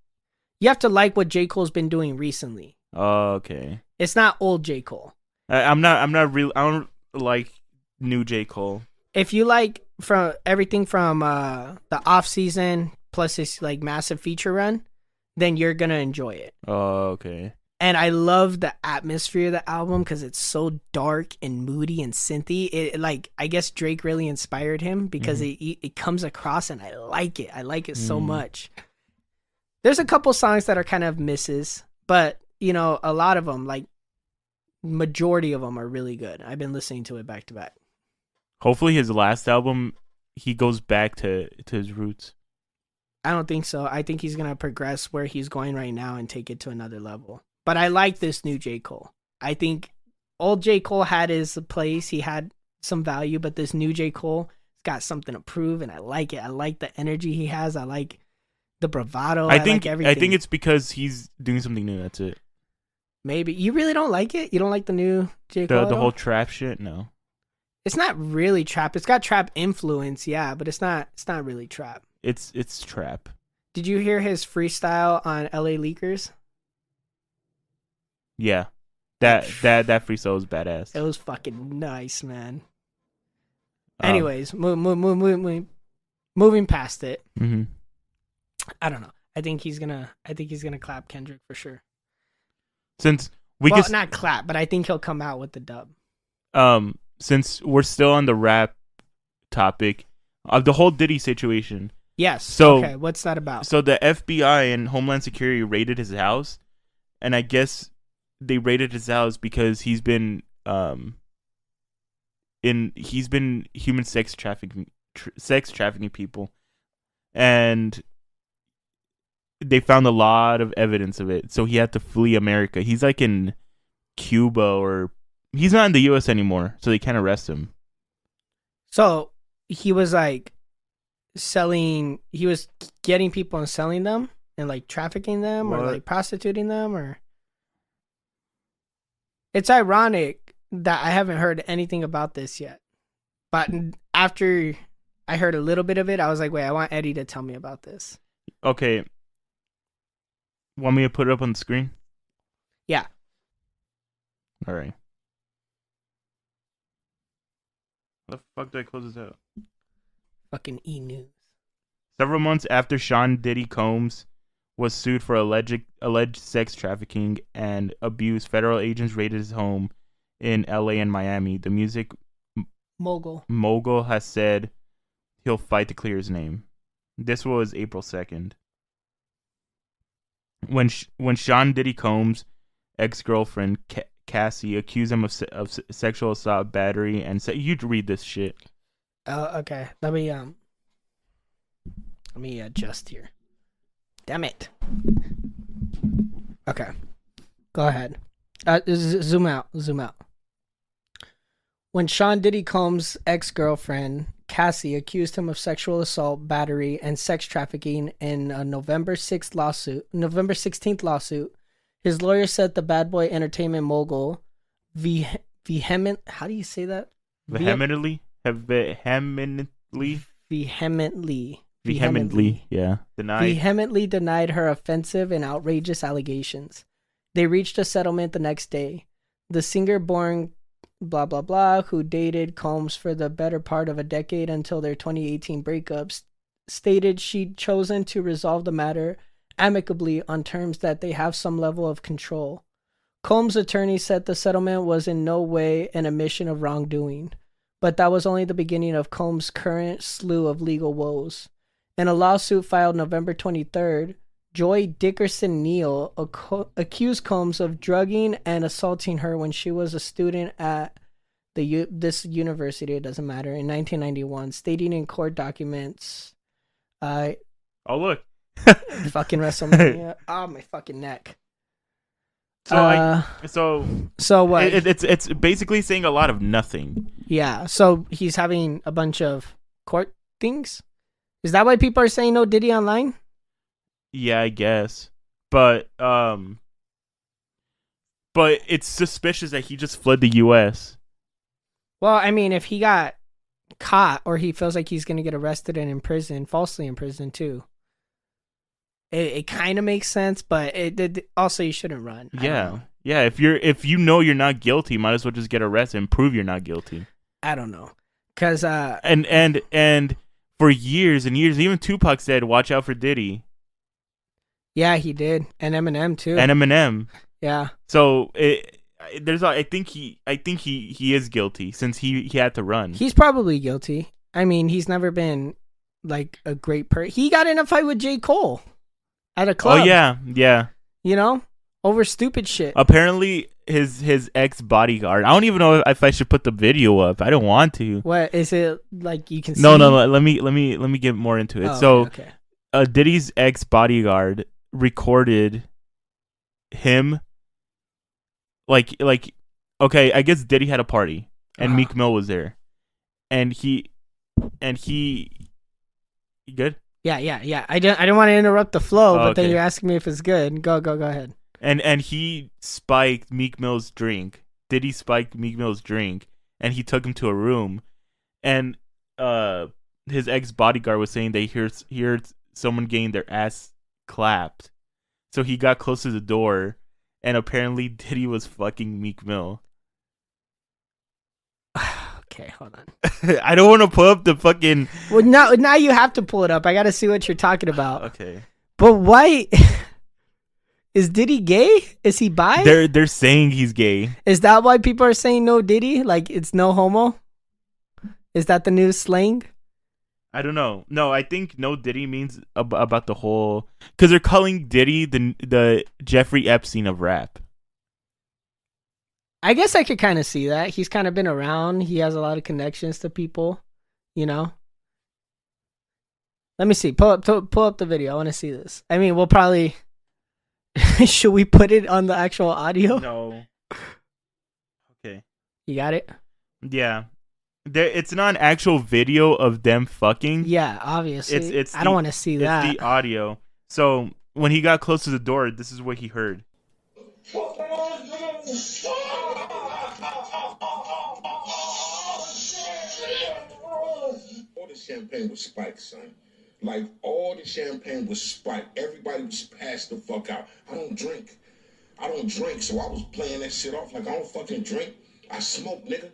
you have to like what J. Cole's been doing recently. Oh, okay. It's not old J. Cole. I'm not real. I don't like new J. Cole. If you like from everything from the off season plus his like massive feature run, then you're gonna enjoy it. Oh, okay. And I love the atmosphere of the album because it's so dark and moody and synthy. It like, I guess Drake really inspired him because it comes across and I like it. I like it so much. There's a couple songs that are kind of misses, but you know, a lot of them, like majority of them are really good. I've been listening to it back to back. Hopefully his last album, he goes back to his roots. I don't think so. I think he's going to progress where he's going right now and take it to another level. But I like this new J. Cole. I think old J. Cole had his place. He had some value, but this new J. Cole has got something to prove, and I like it. I like the energy he has. I like the bravado. I like everything. I think it's because he's doing something new. That's it. Maybe. You really don't like it? You don't like the new J. Cole? The whole trap shit? No. It's not really trap. It's got trap influence, yeah, but it's not really trap. it's trap. Did you hear his freestyle on LA Leakers? Yeah, that freestyle was badass. It was fucking nice, man. Um, Anyways, moving past it. mhm. I don't know. I think he's gonna clap Kendrick for sure. Since we Well, can, not clap, but I think he'll come out with the dub. since we're still on the rap topic of the whole Diddy situation. Yes. So okay, what's that about? So the FBI and Homeland Security raided his house, and I guess they raided his house because he's been human sex trafficking people, and they found a lot of evidence of it. So he had to flee America. He's like in Cuba, or he's not in the U.S. anymore, so they can't arrest him. So he was like he was getting people and selling them and like trafficking them or like prostituting them, or it's ironic that I haven't heard anything about this yet. But after I heard a little bit of it, I was like, wait, I want Eddie to tell me about this. Okay. Want me to put it up on the screen? Yeah. All right. How the fuck do I close this out? Fucking E-News. Several months after Sean Diddy Combs was sued for alleged sex trafficking and abuse, federal agents raided his home in LA and Miami. The music mogul has said he'll fight to clear his name. This was April 2nd. When Sean Diddy Combs' ex-girlfriend Cassie accused him of sexual assault, battery, and you'd read this shit. Okay. Let me adjust here. Damn it. Okay. Go ahead. Zoom out. When Sean Diddy Combs' ex-girlfriend Cassie accused him of sexual assault, battery, and sex trafficking in a November 16th lawsuit, his lawyer said the Bad Boy Entertainment mogul how do you say that? Vehemently, yeah. Vehemently denied her offensive and outrageous allegations. They reached a settlement the next day. The singer, born blah blah blah, who dated Combs for the better part of a decade until their 2018 breakups, stated she'd chosen to resolve the matter amicably on terms that they have some level of control. Combs' attorney said the settlement was in no way an admission of wrongdoing, but that was only the beginning of Combs' current slew of legal woes. In a lawsuit filed November 23rd, Joy Dickerson Neal accused Combs of drugging and assaulting her when she was a student at this university, it doesn't matter, in 1991, stating in court documents, oh, look. fucking WrestleMania. Oh, my fucking neck. So what? It's basically saying a lot of nothing. Yeah, so he's having a bunch of court things? Is that why people are saying no Diddy online? Yeah, I guess. But it's suspicious that he just fled the US. Well, I mean, if he got caught or he feels like he's going to get arrested and imprisoned, falsely imprisoned too, it kind of makes sense, but also you shouldn't run. Yeah. Yeah, if you know you're not guilty, might as well just get arrested and prove you're not guilty. I don't know. Cuz and for years and years, even Tupac said, "Watch out for Diddy." Yeah, he did. And Eminem too. And Eminem. Yeah. So I think he is guilty since he had to run. He's probably guilty. I mean, he's never been like a great person. He got in a fight with J. Cole at a club. Oh yeah. You know, over stupid shit. Apparently his ex bodyguard. I don't even know if I should put the video up. I don't want to. What is it like? You can see. No. Let me get more into it. Okay. Diddy's ex bodyguard recorded him like okay, I guess Diddy had a party and Meek Mill was there, and he you good? Yeah. I don't want to interrupt the flow, but okay. then you're asking me if it's good. Go ahead. And he spiked Meek Mill's drink. Diddy spiked Meek Mill's drink, and he took him to a room, and his ex bodyguard was saying they heard someone getting their ass clapped, so he got close to the door, and apparently Diddy was fucking Meek Mill. Okay, hold on. I don't want to pull up the fucking. Well, now you have to pull it up. I got to see what you're talking about. Okay. But why is Diddy gay? Is he bi? They're saying he's gay. Is that why people are saying no Diddy? Like it's no homo? Is that the new slang? I don't know. No, I think no Diddy means about the whole, because they're calling Diddy the Jeffrey Epstein of rap. I guess I could kind of see that. He's kind of been around. He has a lot of connections to people, you know. Let me see. Pull up the video. I want to see this. I mean, we'll probably. Should we put it on the actual audio? No. Okay. You got it? Yeah. It's not an actual video of them fucking. Yeah, obviously. It's I don't want to see that. It's the audio. So when he got close to the door, this is what he heard. All the champagne was spiked, son. Like, all the champagne was spiked. Everybody was passed the fuck out. I don't drink, so I was playing that shit off like I don't fucking drink. I smoke, nigga.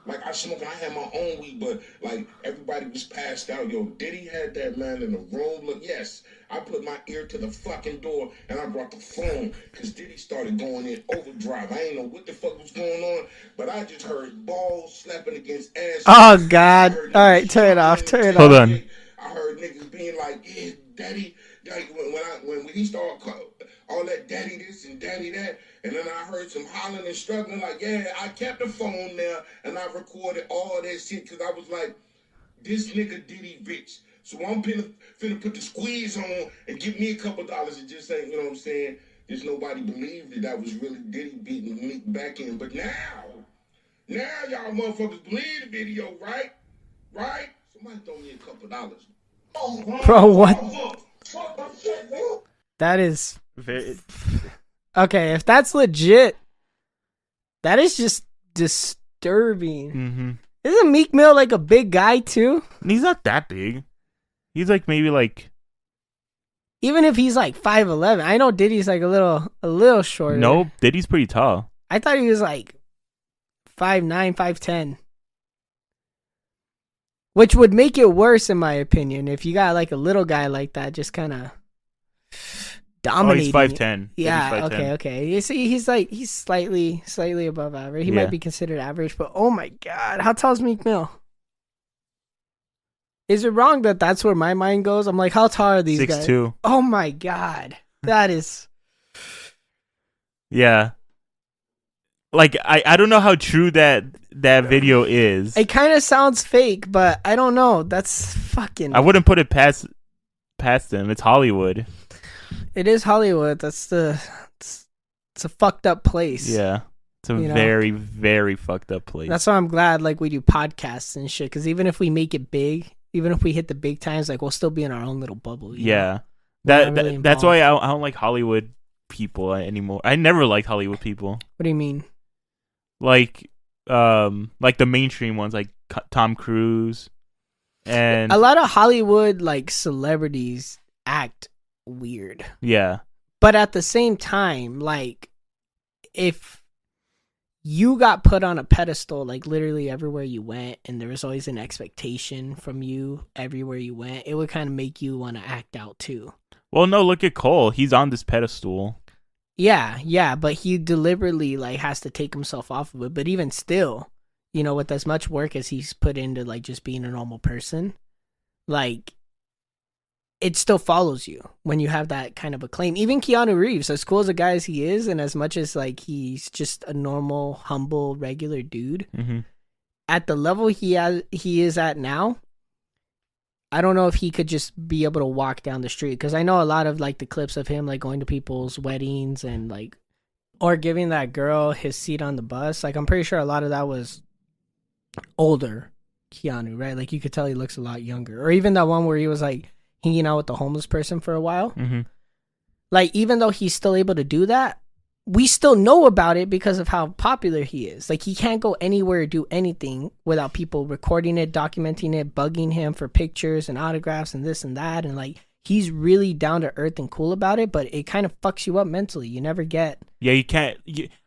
Like, I smoke, I had my own weed, but, like, everybody was passed out. Yo, Diddy had that man in the room. Look, yes, I put my ear to the fucking door, and I brought the phone, because Diddy started going in overdrive. I ain't know what the fuck was going on, but I just heard balls slapping against ass. Oh, God. All right, turn it off. Hold on. I heard niggas being like, yeah, Daddy. Like, when he started all that daddy this and daddy that, and then I heard some hollering and struggling, like, yeah, I kept the phone there, and I recorded all that shit, because I was like, this nigga Diddy rich. So I'm finna put the squeeze on and give me a couple dollars and just say, you know what I'm saying, just nobody believed that was really Diddy beating me back in. But now y'all motherfuckers believe the video, right? Right? Somebody throw me a couple dollars. Bro, what? That is Very. okay. If that's legit, that is just disturbing. Mm-hmm. Isn't Meek Mill like a big guy too? He's not that big. He's like maybe like. Even if he's like 5'11", I know Diddy's like a little shorter. No, Diddy's pretty tall. I thought he was like 5'9", 5'10". Which would make it worse, in my opinion, if you got like a little guy like that, just kind of dominating. Oh, he's 5'10". Yeah, okay. You see, he's slightly above average. He might be considered average, but oh my God, how tall is Meek Mill? Is it wrong that that's where my mind goes? I'm like, how tall are these guys? 6'2". Oh my God, that is. Yeah. Like, I don't know how true that video is. It kind of sounds fake, but I don't know. That's fucking. I wouldn't put it past them. It's Hollywood. It is Hollywood. It's a fucked up place. Yeah. It's a very, very fucked up place. That's why I'm glad like we do podcasts and shit, because even if we make it big, even if we hit the big times, like we'll still be in our own little bubble. Yeah. Really that's why I don't like Hollywood people anymore. I never liked Hollywood people. What do you mean? Like the mainstream ones, like Tom Cruise, and a lot of Hollywood like celebrities act weird. Yeah, but at the same time, like if you got put on a pedestal, like literally everywhere you went, and there was always an expectation from you everywhere you went, it would kind of make you want to act out too. Well, no, look at Cole. He's on this pedestal. Yeah, but he deliberately like has to take himself off of it. But even still, you know, with as much work as he's put into like just being a normal person, like it still follows you when you have that kind of acclaim. Even Keanu Reeves, as cool as a guy as he is, and as much as like he's just a normal, humble, regular dude, at the level he is at now, I don't know if he could just be able to walk down the street, because I know a lot of like the clips of him like going to people's weddings and like, or giving that girl his seat on the bus. Like I'm pretty sure a lot of that was older Keanu, right? Like you could tell he looks a lot younger. Or even that one where he was like hanging out with the homeless person for a while. Like even though he's still able to do that, we still know about it because of how popular he is. Like, he can't go anywhere or do anything without people recording it, documenting it, bugging him for pictures and autographs and this and that. And like, he's really down to earth and cool about it, but it kind of fucks you up mentally. You never get. Yeah, you can't.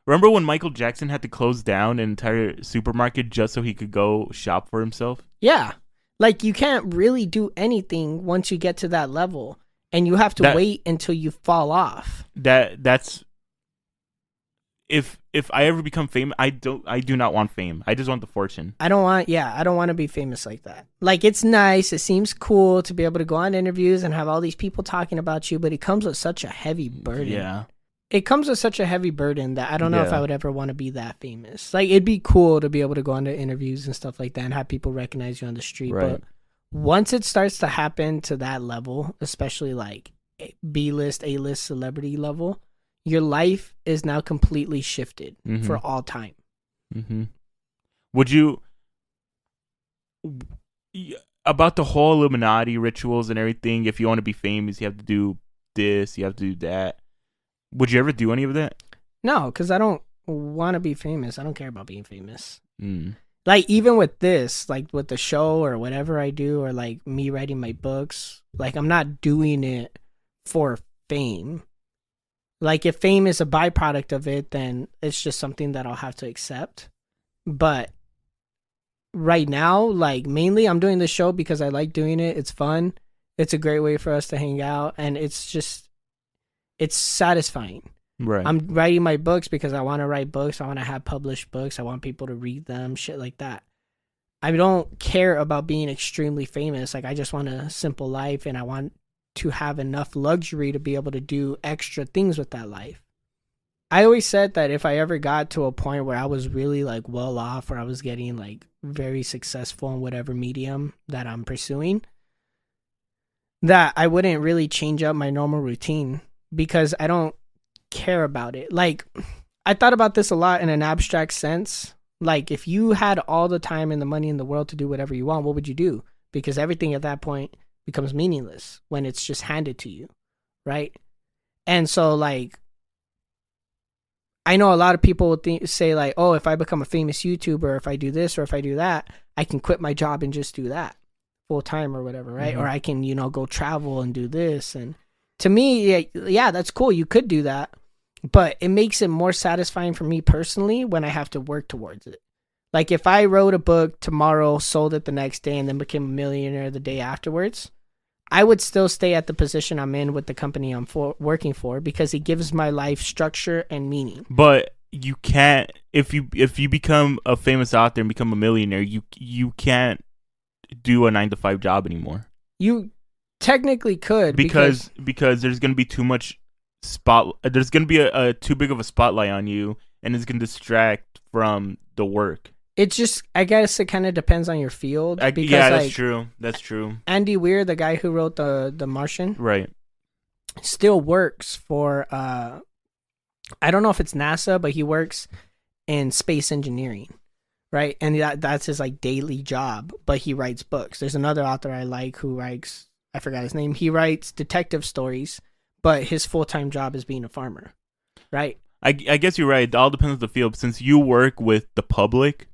Remember when Michael Jackson had to close down an entire supermarket just so he could go shop for himself? Yeah. Like, you can't really do anything once you get to that level, and you have to wait until you fall off. That's if I ever become famous, I do not want fame. I just want the fortune. I don't want to be famous like that. Like, it's nice, it seems cool to be able to go on interviews and have all these people talking about you, but it comes with such a heavy burden. Yeah. It comes with such a heavy burden that I don't know if I would ever want to be that famous. Like, it'd be cool to be able to go on to interviews and stuff like that and have people recognize you on the street. Right. But once it starts to happen to that level, especially like B-list, A-list celebrity level, your life is now completely shifted for all time. Mm-hmm. Would you, about the whole Illuminati rituals and everything, if you want to be famous, you have to do this, you have to do that. Would you ever do any of that? No, because I don't want to be famous. I don't care about being famous. Like, even with this, like with the show or whatever I do, or like me writing my books, like, I'm not doing it for fame. Like, if fame is a byproduct of it, then it's just something that I'll have to accept. But right now, like, mainly I'm doing the show because I like doing it. It's fun. It's a great way for us to hang out. And it's satisfying. Right. I'm writing my books because I want to write books. I want to have published books. I want people to read them, shit like that. I don't care about being extremely famous. Like, I just want a simple life, and I want to have enough luxury to be able to do extra things with that life. I always said that if I ever got to a point where I was really like well off, or I was getting like very successful in whatever medium that I'm pursuing, that I wouldn't really change up my normal routine because I don't care about it. Like, I thought about this a lot in an abstract sense. Like, if you had all the time and the money in the world to do whatever you want, what would you do? Because everything at that point becomes meaningless when it's just handed to you, right? And so, like, I know a lot of people would say, like, oh, if I become a famous YouTuber, if I do this or if I do that, I can quit my job and just do that full time or whatever, right? Or I can, go travel and do this. And to me, yeah, that's cool. You could do that, but it makes it more satisfying for me personally when I have to work towards it. Like, if I wrote a book tomorrow, sold it the next day, and then became a millionaire the day afterwards, I would still stay at the position I'm in with the company I'm working for, because it gives my life structure and meaning. But you can't, if you become a famous author and become a millionaire, you can't do a 9-to-5 job anymore. You technically could, because there's going to be too much there's going to be a too big of a spotlight on you, and it's going to distract from the work. It's just, I guess it kind of depends on your field. Because, yeah, that's true. That's true. Andy Weir, the guy who wrote the Martian, right, still works for, I don't know if it's NASA, but he works in space engineering, right? And that's his like daily job, but he writes books. There's another author I like who writes, I forgot his name. He writes detective stories, but his full-time job is being a farmer, right? I guess you're right. It all depends on the field. Since you work with the public,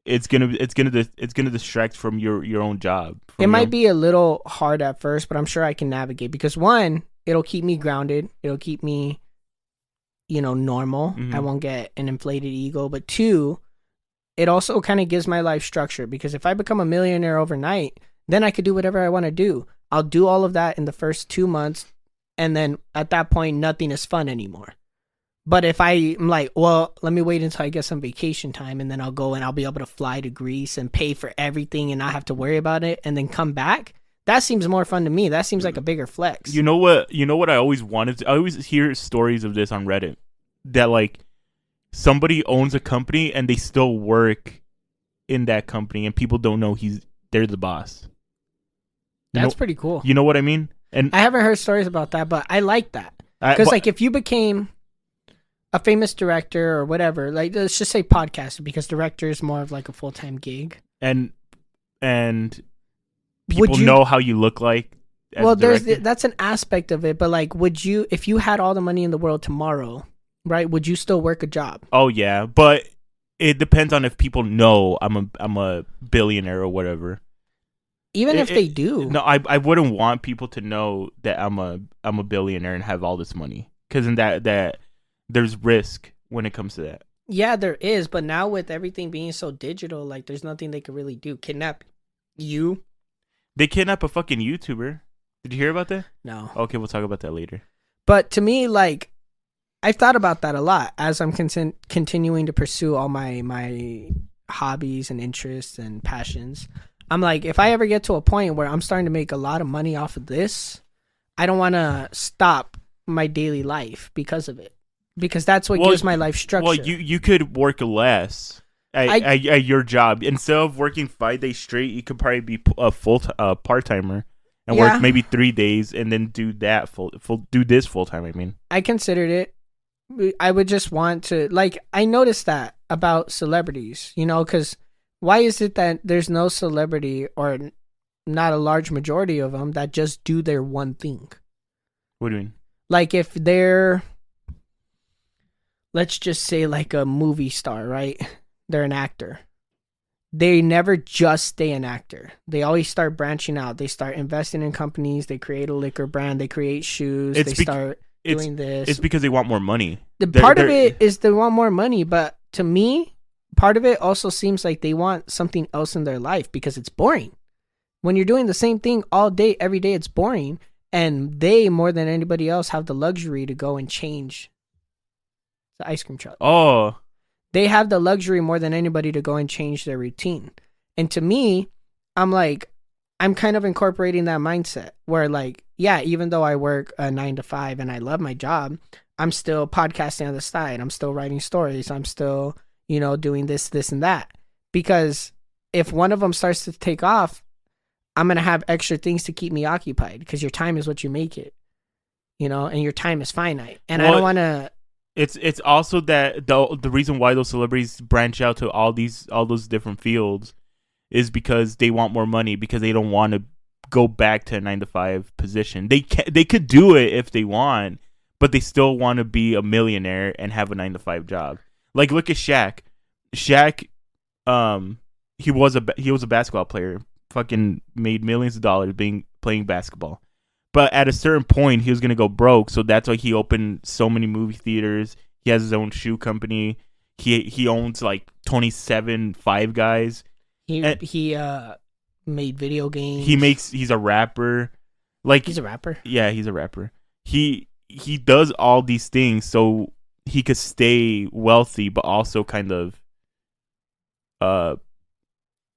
it's gonna distract from your own job. It might be a little hard at first, but I'm sure I can navigate, because one, it'll keep me grounded. It'll keep me, normal. I won't get an inflated ego. But two, it also kind of gives my life structure, because if I become a millionaire overnight, then I could do whatever I want to do. I'll do all of that in the first 2 months, and then at that point, nothing is fun anymore. But if I'm like, well, let me wait until I get some vacation time, and then I'll go and I'll be able to fly to Greece and pay for everything and not have to worry about it, and then come back, that seems more fun to me. That seems like a bigger flex. You know what I always wanted I always hear stories of this on Reddit, that like somebody owns a company and they still work in that company, and people don't know they're the boss. That's pretty cool. You know what I mean? And I haven't heard stories about that, but I like that. Because like, if you became a famous director or whatever, like, let's just say podcaster, because director is more of like a full-time gig, and people know how you look like as well, that's an aspect of it. But like, would you, if you had all the money in the world tomorrow, right? Would you still work a job? Oh yeah, but it depends on if people know I'm a billionaire or whatever. Even if they do. No, I wouldn't want people to know that I'm a billionaire and have all this money, because in that there's risk when it comes to that. Yeah, there is, but now with everything being so digital, like there's nothing they could really do. Kidnap you? They kidnap a fucking YouTuber. Did you hear about that? No. Okay, we'll talk about that later. But to me, like, I've thought about that a lot as I'm continuing to pursue all my hobbies and interests and passions. I'm like, if I ever get to a point where I'm starting to make a lot of money off of this, I don't want to stop my daily life because of it. Because that's what gives my life structure. Well, you could work less at your job. Instead of working 5 days straight, you could probably be a part-timer and work maybe 3 days and then do that do this full-time, I mean. I considered it. I would just want to, like, I noticed that about celebrities, you know, because why is it that there's no celebrity or not a large majority of them that just do their one thing? What do you mean? Like if they're, let's just say like a movie star, right? They're an actor. They never just stay an actor. They always start branching out. They start investing in companies. They create a liquor brand. They create shoes. Start doing this. It's because they want more money. Part of it is they want more money, but to me, part of it also seems like they want something else in their life because it's boring. When you're doing the same thing all day, every day, it's boring. And they, more than anybody else, have the luxury to go and change the ice cream truck. Oh. They have the luxury more than anybody to go and change their routine. And to me, I'm like, I'm kind of incorporating that mindset where, like, yeah, even though I work a 9 to 5 and I love my job, I'm still podcasting on the side. I'm still writing stories. I'm still, you know, doing this, and that. Because if one of them starts to take off, I'm going to have extra things to keep me occupied because your time is what you make it, you know, and your time is finite. And I don't want to. It's also that the reason why those celebrities branch out to all those different fields is because they want more money, because they don't want to go back to a 9 to 5 position. They could do it if they want, but they still want to be a millionaire and have a 9 to 5 job. Like look at Shaq. Shaq, he was a basketball player. Fucking made millions of dollars playing basketball. But at a certain point, he was going to go broke. So that's why he opened so many movie theaters. He has his own shoe company. He owns like 27 Five Guys. He made video games. He's a rapper. Like he's a rapper? Yeah, he's a rapper. He does all these things so he could stay wealthy, but also kind of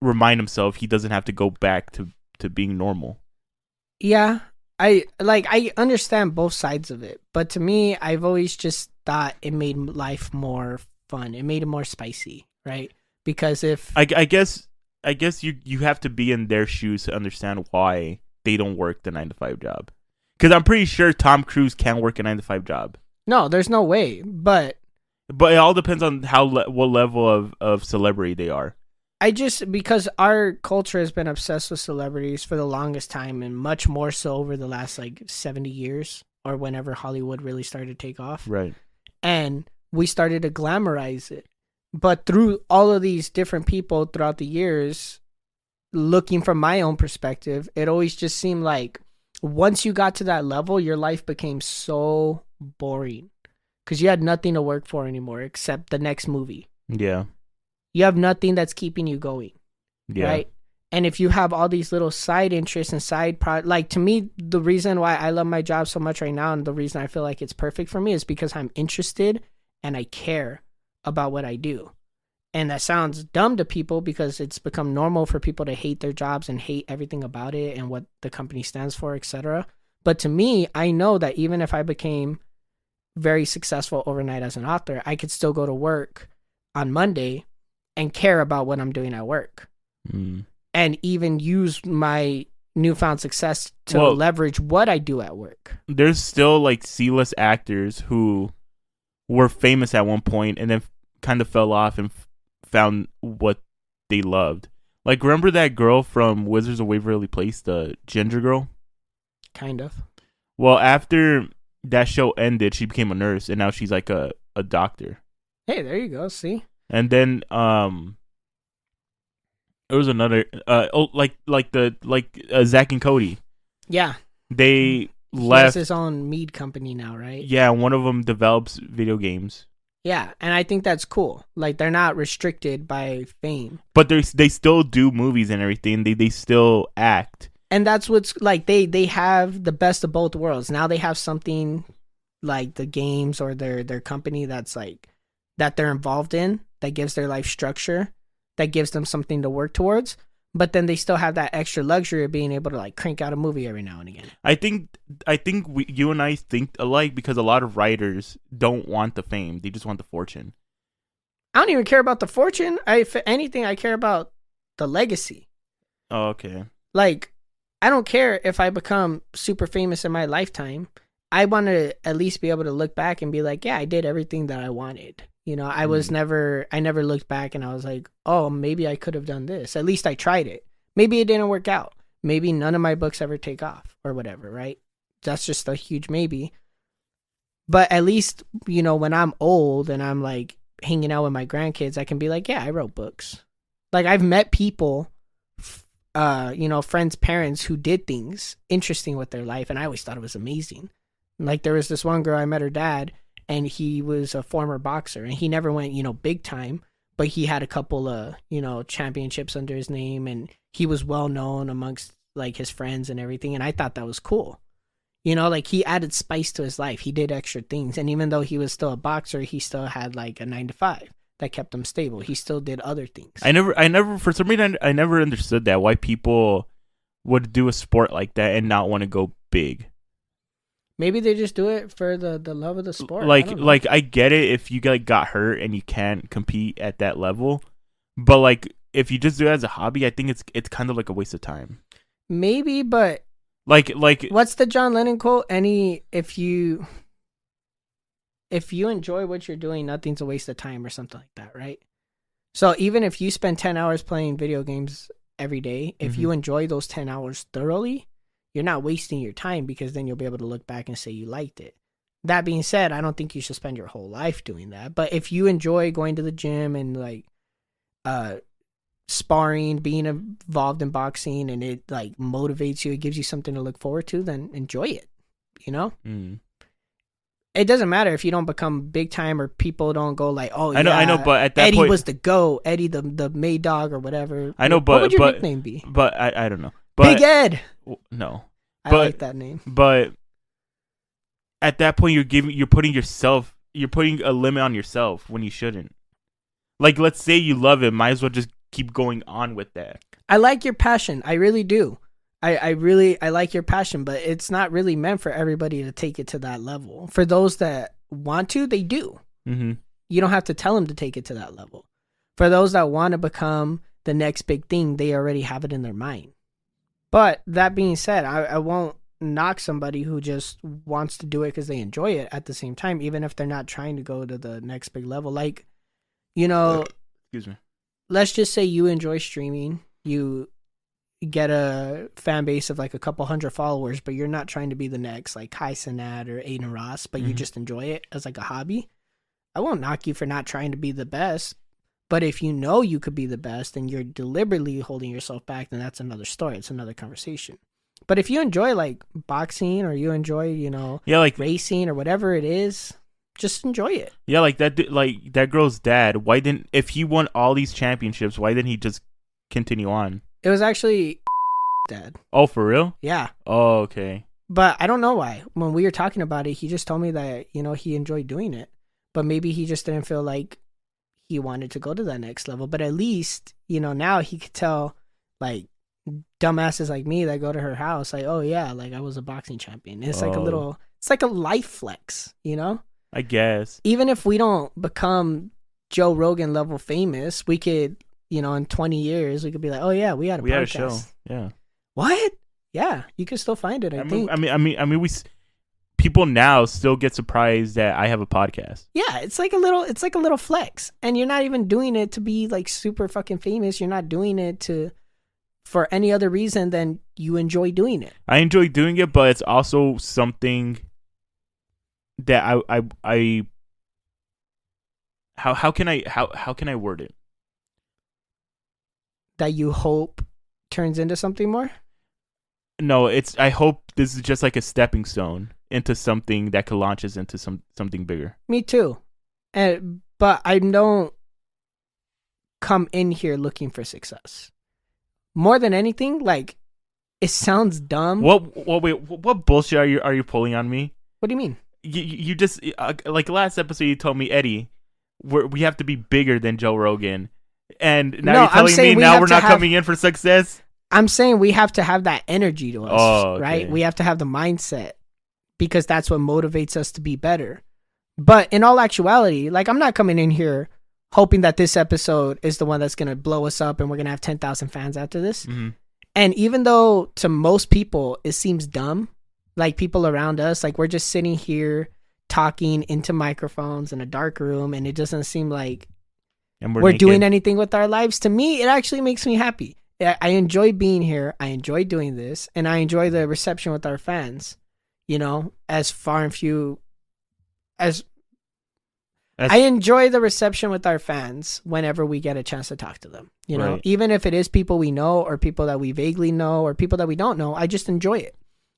remind himself he doesn't have to go back to being normal. Yeah. I understand both sides of it, but to me, I've always just thought it made life more fun. It made it more spicy, right? Because if I guess you have to be in their shoes to understand why they don't work the 9 to 5 job. Because I'm pretty sure Tom Cruise can work a 9 to 5 job. No, there's no way. But it all depends on what level of celebrity they are. Because our culture has been obsessed with celebrities for the longest time, and much more so over the last like 70 years or whenever Hollywood really started to take off. Right. And we started to glamorize it. But through all of these different people throughout the years, looking from my own perspective, it always just seemed like once you got to that level, your life became so boring because you had nothing to work for anymore except the next movie. Yeah. You have nothing that's keeping you going, right? And if you have all these little side interests and like to me, the reason why I love my job so much right now and the reason I feel like it's perfect for me is because I'm interested and I care about what I do. And that sounds dumb to people because it's become normal for people to hate their jobs and hate everything about it and what the company stands for, etc. But to me, I know that even if I became very successful overnight as an author, I could still go to work on Monday and care about what I'm doing at work. And even use my newfound success to leverage what I do at work. There's still like C-list actors who were famous at one point and then kind of fell off and found what they loved. Like, remember that girl from Wizards of Waverly Place, the ginger girl? Kind of. Well, after that show ended, she became a nurse, and now she's like a a doctor. Hey, there you go. See? And then there was another Zach and Cody. Yeah. They He left. has his own mead company now, right? Yeah, one of them develops video games. Yeah, and I think that's cool. Like, they're not restricted by fame. But they still do movies and everything. They still act. And that's what's, like, they have the best of both worlds. Now they have something like the games or their company that's, like, that they're involved in, that gives their life structure, that gives them something to work towards. But then they still have that extra luxury of being able to, like, crank out a movie every now and again. I think you and I think alike because a lot of writers don't want the fame. They just want the fortune. I don't even care about the fortune. If anything, I care about the legacy. Oh, okay. Like, I don't care if I become super famous in my lifetime. I want to at least be able to look back and be like, yeah, I did everything that I wanted. You know, I never looked back and I was like, oh, maybe I could have done this. At least I tried it. Maybe it didn't work out. Maybe none of my books ever take off or whatever, right? That's just a huge maybe. But at least, you know, when I'm old and I'm like hanging out with my grandkids, I can be like, yeah, I wrote books. Like, I've met people, you know, friends' parents who did things interesting with their life. And I always thought it was amazing. Like, there was this one girl, I met her dad. And he was a former boxer, and he never went, you know, big time, but he had a couple of, you know, championships under his name, and he was well known amongst like his friends and everything. And I thought that was cool. You know, like, he added spice to his life. He did extra things. And even though he was still a boxer, he still had like a 9-to-5 that kept him stable. He still did other things. I never, for some reason, I never understood that, why people would do a sport like that and not want to go big. Maybe they just do it for the love of the sport. Like I get it if you got hurt and you can't compete at that level, but like if you just do it as a hobby, I think it's kind of like a waste of time. Maybe, but like what's the John Lennon quote? If you enjoy what you're doing, nothing's a waste of time or something like that, right? So even if you spend 10 hours playing video games every day, if you enjoy those 10 hours thoroughly, you're not wasting your time, because then you'll be able to look back and say you liked it. That being said, I don't think you should spend your whole life doing that. But if you enjoy going to the gym and like sparring, being involved in boxing, and it like motivates you, it gives you something to look forward to, then enjoy it. You know? It doesn't matter if you don't become big time or people don't go like, oh, I know, but at that Eddie point, was the GOAT, Eddie the May Dog or whatever. I know, but what would your nickname be? But I don't know. But, Big Ed. No, I like that name. But at that point, you're putting a limit on yourself when you shouldn't. Like, let's say you love it, might as well just keep going on with that. I like your passion. I really do. I like your passion, but it's not really meant for everybody to take it to that level. For those that want to, they do. Mm-hmm. You don't have to tell them to take it to that level. For those that want to become the next big thing, they already have it in their mind. But that being said, I won't knock somebody who just wants to do it because they enjoy it at the same time, even if they're not trying to go to the next big level. Like, you know, excuse me. Let's just say you enjoy streaming. You get a fan base of like a couple hundred followers, but you're not trying to be the next like Kai Cenat or Aiden Ross, but you just enjoy it as like a hobby. I won't knock you for not trying to be the best. But if you know you could be the best and you're deliberately holding yourself back, then that's another story. It's another conversation. But if you enjoy like boxing or you enjoy, you know, like racing or whatever it is, just enjoy it. Yeah, like that girl's dad. If he won all these championships, why didn't he just continue on? It was actually dad. Oh, for real? Yeah. Oh, okay. But I don't know why. When we were talking about it, he just told me that, you know, he enjoyed doing it. But maybe he just didn't feel like he wanted to go to that next level. But at least, you know, now he could tell like dumbasses like me that go to her house like, oh yeah, like I was a boxing champion. It's like it's like a life flex, you know? I guess. Even if we don't become Joe Rogan level famous, we could, you know, in 20 years we could be like, oh yeah, we had a podcast. Had a show. Yeah. What? Yeah, you can still find it, I think. I mean people now still get surprised that I have a podcast. Yeah, it's like a little flex. And you're not even doing it to be like super fucking famous. You're not doing it for any other reason than you enjoy doing it. I enjoy doing it, but it's also something that I how can I word it? That you hope turns into something more? No, I hope this is just like a stepping stone into something that could launch us into something bigger. Me too. But I don't come in here looking for success. More than anything, like, it sounds dumb. What bullshit are you pulling on me? What do you mean? You just like last episode you told me, Eddie, we have to be bigger than Joe Rogan, and now you're telling me now we're not coming in for success. I'm saying we have to have that energy to us, okay. right? We have to have the mindset because that's what motivates us to be better. But in all actuality, like, I'm not coming in here hoping that this episode is the one that's going to blow us up and we're going to have 10,000 fans after this. Mm-hmm. And even though to most people it seems dumb, like people around us, like we're just sitting here talking into microphones in a dark room and it doesn't seem like we're doing anything with our lives. To me, it actually makes me happy. I enjoy being here. I enjoy doing this, and I enjoy the reception with our fans, you know, as far and few as I enjoy the reception with our fans whenever we get a chance to talk to them, you know, right. Even if it is people we know or people that we vaguely know or people that we don't know, I just enjoy it.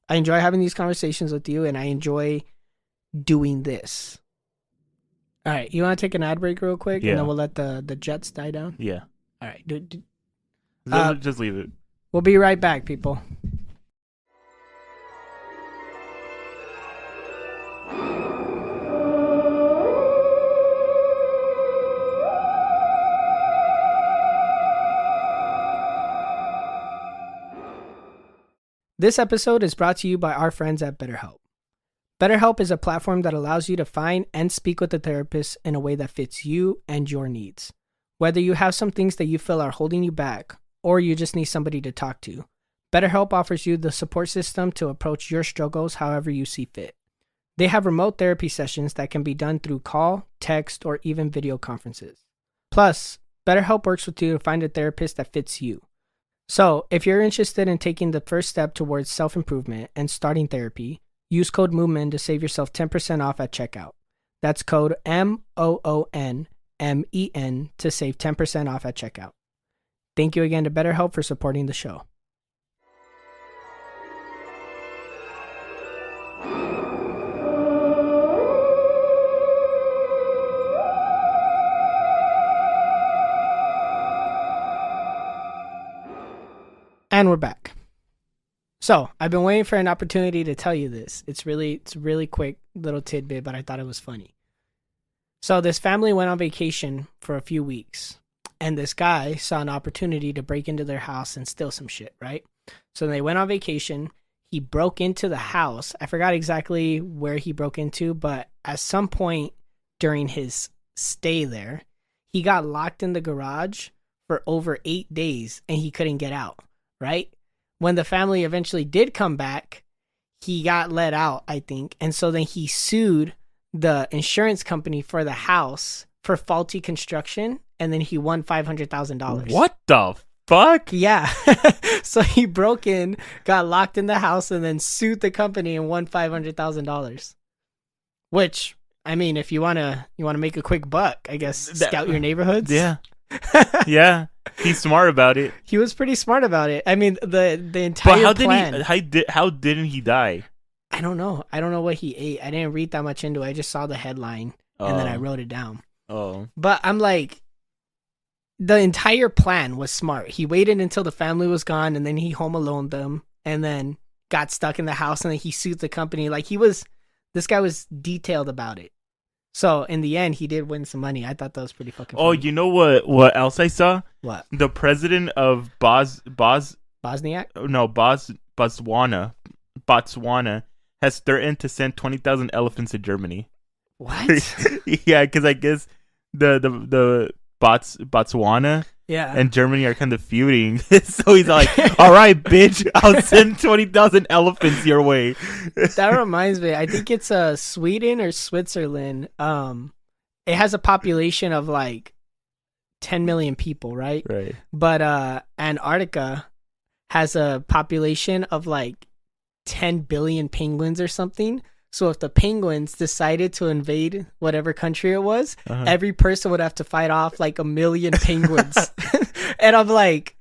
I enjoy having these conversations with you, and I enjoy doing this. All right. You want to take an ad break real quick? Yeah. And then we'll let the jets die down? Yeah. All right. Just leave it. We'll be right back, people. This episode is brought to you by our friends at BetterHelp. BetterHelp is a platform that allows you to find and speak with a therapist in a way that fits you and your needs. Whether you have some things that you feel are holding you back, or you just need somebody to talk to, BetterHelp offers you the support system to approach your struggles however you see fit. They have remote therapy sessions that can be done through call, text, or even video conferences. Plus, BetterHelp works with you to find a therapist that fits you. So, if you're interested in taking the first step towards self-improvement and starting therapy, use code MOONMEN to save yourself 10% off at checkout. That's code MOONMEN to save 10% off at checkout. Thank you again to BetterHelp for supporting the show. And we're back. So, I've been waiting for an opportunity to tell you this. It's really quick little tidbit, but I thought it was funny. So, this family went on vacation for a few weeks, and this guy saw an opportunity to break into their house and steal some shit, right? So, they went on vacation. He broke into the house. I forgot exactly where he broke into, but at some point during his stay there, he got locked in the garage for over 8 days, and he couldn't get out. Right? When the family eventually did come back, he got let out, I think. And so then he sued the insurance company for the house for faulty construction. And then he won $500,000. What the fuck? Yeah. So he broke in, got locked in the house, and then sued the company and won $500,000. Which, I mean, if you wanna make a quick buck, I guess scout your neighborhoods. Yeah. Yeah. He's smart about it. He was pretty smart about it. I mean, the entire plan. How didn't he die? I don't know. I don't know what he ate. I didn't read that much into it. I just saw the headline and then I wrote it down. Oh. But I'm like, the entire plan was smart. He waited until the family was gone and then he home alone them and then got stuck in the house and then he sued the company. Like this guy was detailed about it. So in the end, he did win some money. I thought that was pretty fucking funny. Oh, you know what else I saw? What? The president of Bosniak? No, Botswana has threatened to send 20,000 elephants to Germany. What? Yeah, because I guess the Botswana and Germany are kind of feuding. So he's like, all right, bitch, I'll send 20,000 elephants your way. That reminds me, I think it's Sweden or Switzerland. It has a population of like 10 million people, right? Right. But Antarctica has a population of like 10 billion penguins or something. So if the penguins decided to invade whatever country it was, every person would have to fight off like 1 million penguins. And I'm like,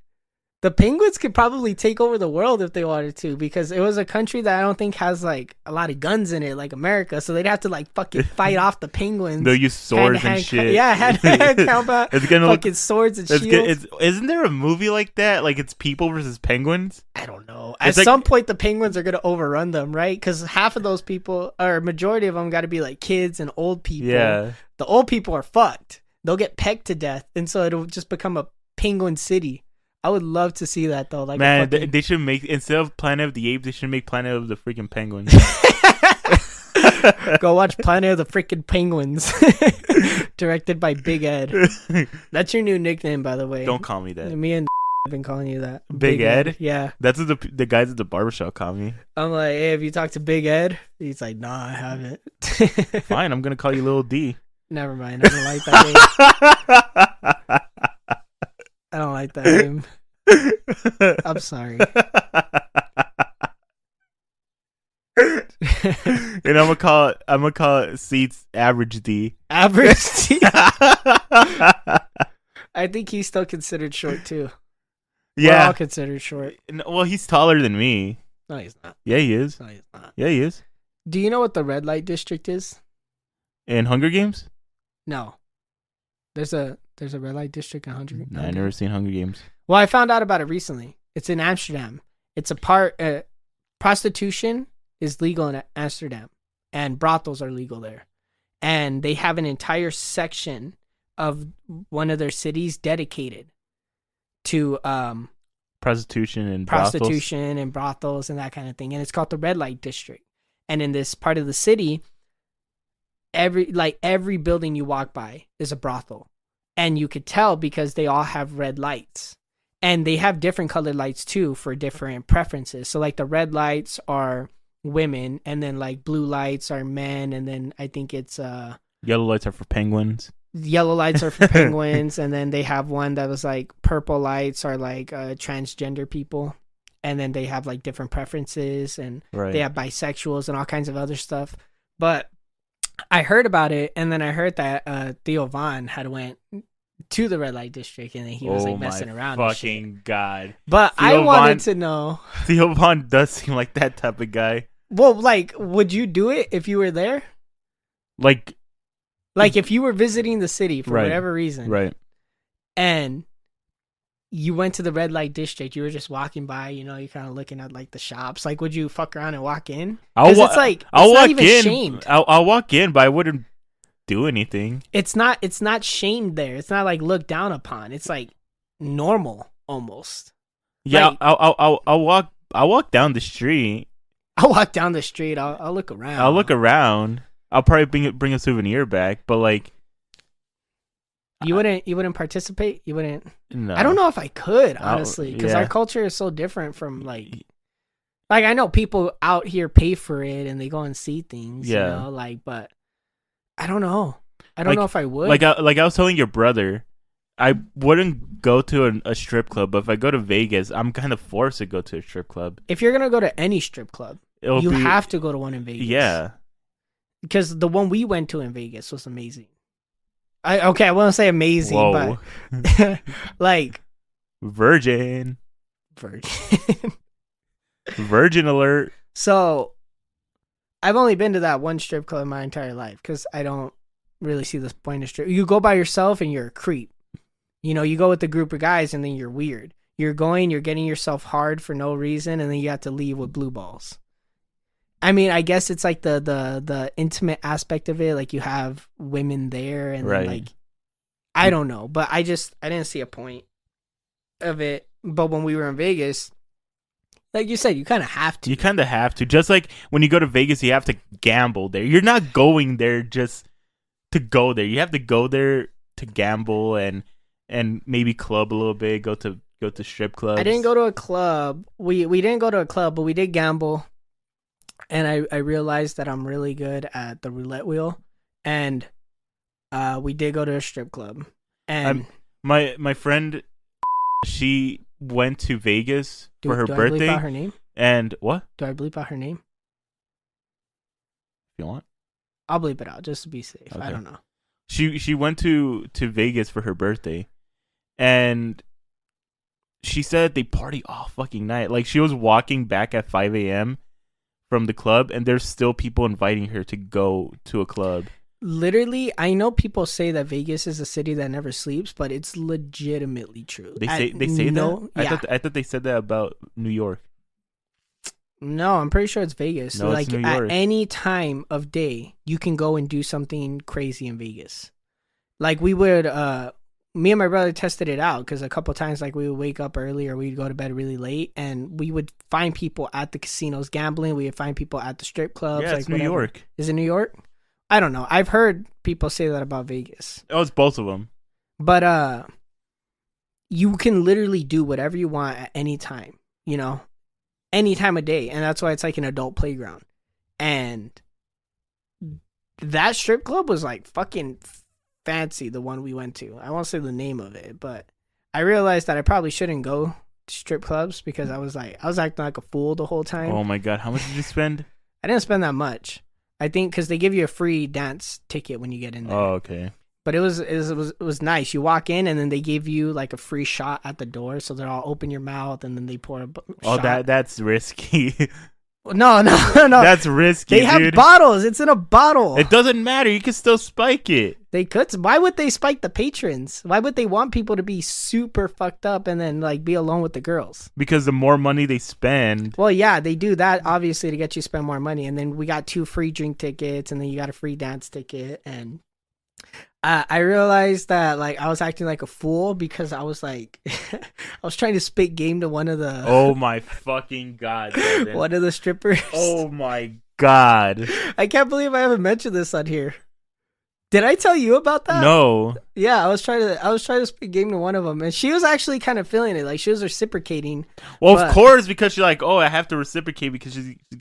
the penguins could probably take over the world if they wanted to, because it was a country that I don't think has like a lot of guns in it, like America. So they'd have to like fucking fight off the penguins. They'll use swords and shit. Yeah, hand combat. It's gonna fucking swords and shields. Isn't there a movie like that? Like it's people versus penguins? I don't know. At some point, the penguins are gonna overrun them, right? Because half of those people, or majority of them, got to be like kids and old people. Yeah. The old people are fucked. They'll get pecked to death, and so it'll just become a penguin city. I would love to see that though. Like, man, they should make, instead of Planet of the Apes, they should make Planet of the freaking Penguins. Go watch Planet of the freaking Penguins, directed by Big Ed. That's your new nickname, by the way. Don't call me that. Me and have been calling you that. Big Ed? Yeah. That's what the guys at the barbershop call me. I'm like, hey, have you talked to Big Ed? He's like, nah, I haven't. Fine, I'm gonna call you Little D. Never mind. I don't like that name. I don't like that name. I'm sorry. And I'm gonna call it Seats Average D. Average D. I think he's still considered short too. Yeah, we're all considered short. Well, he's taller than me. No, he's not. Yeah, he is. No, he's not. Yeah, he is. Do you know what the red light district is? In Hunger Games? No. There's a red light district in Hunger Games. No, I've never seen Hunger Games. Well, I found out about it recently. It's in Amsterdam. It's a part. Prostitution is legal in Amsterdam, and brothels are legal there. And they have an entire section of one of their cities dedicated to prostitution and brothels and that kind of thing. And it's called the red light district. And in this part of the city, every building you walk by is a brothel. And you could tell because they all have red lights. And they have different colored lights too for different preferences. So like the red lights are women, and then like blue lights are men, and then I think it's yellow lights are for penguins. Yellow lights are for penguins, and then they have one that was like purple lights are like transgender people, and then they have like different preferences, and they have bisexuals and all kinds of other stuff. But I heard about it, and then I heard that Theo Von had went to the red light district, and then he was like messing around. Fucking god! But Theo I wanted to know. Theo Von does seem like that type of guy. Well, like, would you do it if you were there? Like if you were visiting the city for whatever reason, right? And you went to the red light district, you were just walking by, you know, you're kind of looking at like the shops. Like, would you fuck around and walk in? Because it's like I'll not walk even in. Shamed. I'll walk in, but I wouldn't do anything. It's not shamed there. It's not like looked down upon. It's like normal almost. Yeah, like, I'll walk down the street. I'll walk down the street. I'll look around. I'll look around. I'll probably bring a souvenir back, but like you wouldn't participate. You wouldn't. No. I don't know if I could, honestly, because our culture is so different from like I know people out here pay for it and they go and see things. Yeah. You know, like, but I don't know. I don't know if I would. Like I was telling your brother, I wouldn't go to a strip club, but if I go to Vegas, I'm kind of forced to go to a strip club. If you're gonna go to any strip club, you have to go to one in Vegas. Yeah. Because the one we went to in Vegas was amazing. I won't say amazing, but like virgin alert. So I've only been to that one strip club in my entire life because I don't really see the point of strip. You go by yourself and you're a creep. You know, you go with a group of guys and then you're weird. You're getting yourself hard for no reason, and then you have to leave with blue balls. I mean, I guess it's like the intimate aspect of it. Like you have women there, and then like I don't know, but I didn't see a point of it. But when we were in Vegas, like you said, you kind of have to. You kind of have to. Just like when you go to Vegas, you have to gamble there. You're not going there just to go there. You have to go there to gamble and maybe club a little bit. Go to strip clubs. I didn't go to a club. We didn't go to a club, but we did gamble. And I realized that I'm really good at the roulette wheel, and we did go to a strip club. And my friend, she went to Vegas for her birthday. Do I bleep out her name? And what? Do I bleep out her name? you want. I'll bleep it out just to be safe. Okay. I don't know. She went to Vegas for her birthday, and she said they party all fucking night. Like, she was walking back at 5 a.m. from the club, and there's still people inviting her to go to a club. Literally, I know people say that Vegas is a city that never sleeps, but it's legitimately true. They say that? Yeah. I thought they said that about New York. No, I'm pretty sure it's Vegas. No, like it's New at York. any time of day, you can go and do something crazy in Vegas. Like we would, me and my brother tested it out because a couple times, like we would wake up early or we'd go to bed really late, and we would find people at the casinos gambling. We would find people at the strip clubs. Yeah, like it's New whatever. York. Is it New York? I don't know. I've heard people say that about Vegas. Oh, it's both of them. But you can literally do whatever you want at any time, you know, any time of day. And that's why it's like an adult playground. And that strip club was like fucking fancy, the one we went to. I won't say the name of it, but I realized that I probably shouldn't go to strip clubs because I was acting like a fool the whole time. Oh my God. How much did you spend? I didn't spend that much. I think because they give you a free dance ticket when you get in there. Oh, okay. But it was nice. You walk in and then they give you like a free shot at the door, so they're all open your mouth and then they pour a shot. That's risky. No. That's risky. They have dude. bottles. It's in a bottle. It doesn't matter. You can still spike it. They could. Why would they spike the patrons? Why would they want people to be super fucked up and then like be alone with the girls? Because the more money they spend. Well, yeah, they do that obviously to get you to spend more money. And then we got 2 free drink tickets, and then you got a free dance ticket. And I realized that like I was acting like a fool because I was like, I was trying to spit game to one of the. Oh my fucking God, Devin. One of the strippers. Oh my God. I can't believe I haven't mentioned this on here. Did I tell you about that? No. Yeah, I was trying to spit game to one of them, and she was actually kind of feeling it. Like she was reciprocating. Well, of course, because she's like, oh, I have to reciprocate because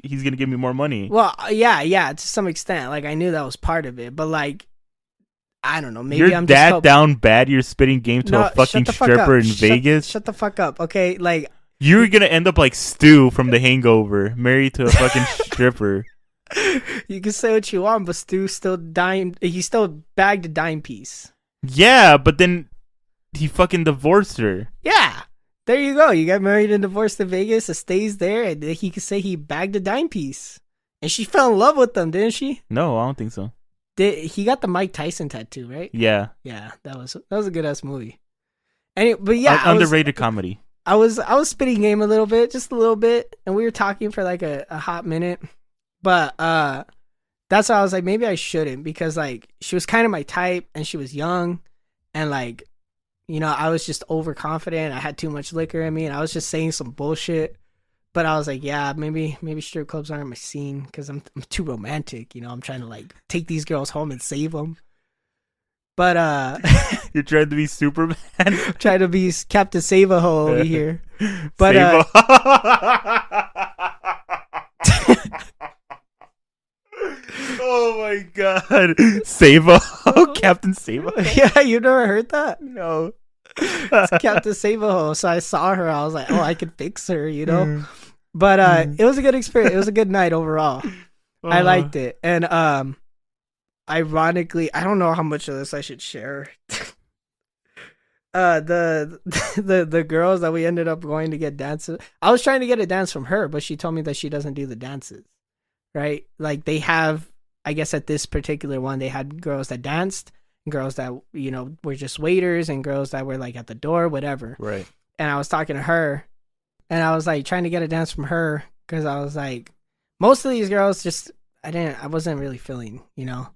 he's gonna give me more money. Well, yeah, to some extent. Like I knew that was part of it, but like, I don't know. Maybe you're I'm that just down bad. You're spitting game to a fucking stripper in Vegas. Shut the fuck up, okay? Like you're gonna end up like Stu from The Hangover, married to a fucking stripper. You can say what you want, but Stu still dime. He still bagged a dime piece. Yeah, but then he fucking divorced her. Yeah, there you go. You got married and divorced in Vegas. It stays there, and he could say he bagged a dime piece, and she fell in love with him, didn't she? No, I don't think so. He got the Mike Tyson tattoo, right? Yeah. Yeah, that was a good ass movie. Anyway, but yeah, underrated comedy. I was spitting game a little bit, just a little bit, and we were talking for like a hot minute. But that's why I was like, maybe I shouldn't, because like she was kind of my type and she was young, and like, you know, I was just overconfident. I had too much liquor in me, and I was just saying some bullshit. But I was like, yeah, maybe strip clubs aren't my scene because I'm too romantic. You know, I'm trying to like take these girls home and save them. But you're trying to be Superman. Trying to be Captain Save-A-Ho over here. But oh my God, Save-A-Ho, Captain Save-A-Ho. Yeah, you never heard that? No. It's Captain Save-A-Ho. So I saw her. I was like, oh, I could fix her, you know. But it was a good experience. It was a good night overall. I liked it. And ironically, I don't know how much of this I should share. The girls that we ended up going to get dances. I was trying to get a dance from her, but she told me that she doesn't do the dances. Right? Like they have, I guess at this particular one, they had girls that danced, girls that, you know, were just waiters, and girls that were like at the door, whatever. Right. And I was talking to her, and I was like trying to get a dance from her because I was like, most of these girls just, I wasn't really feeling, you know.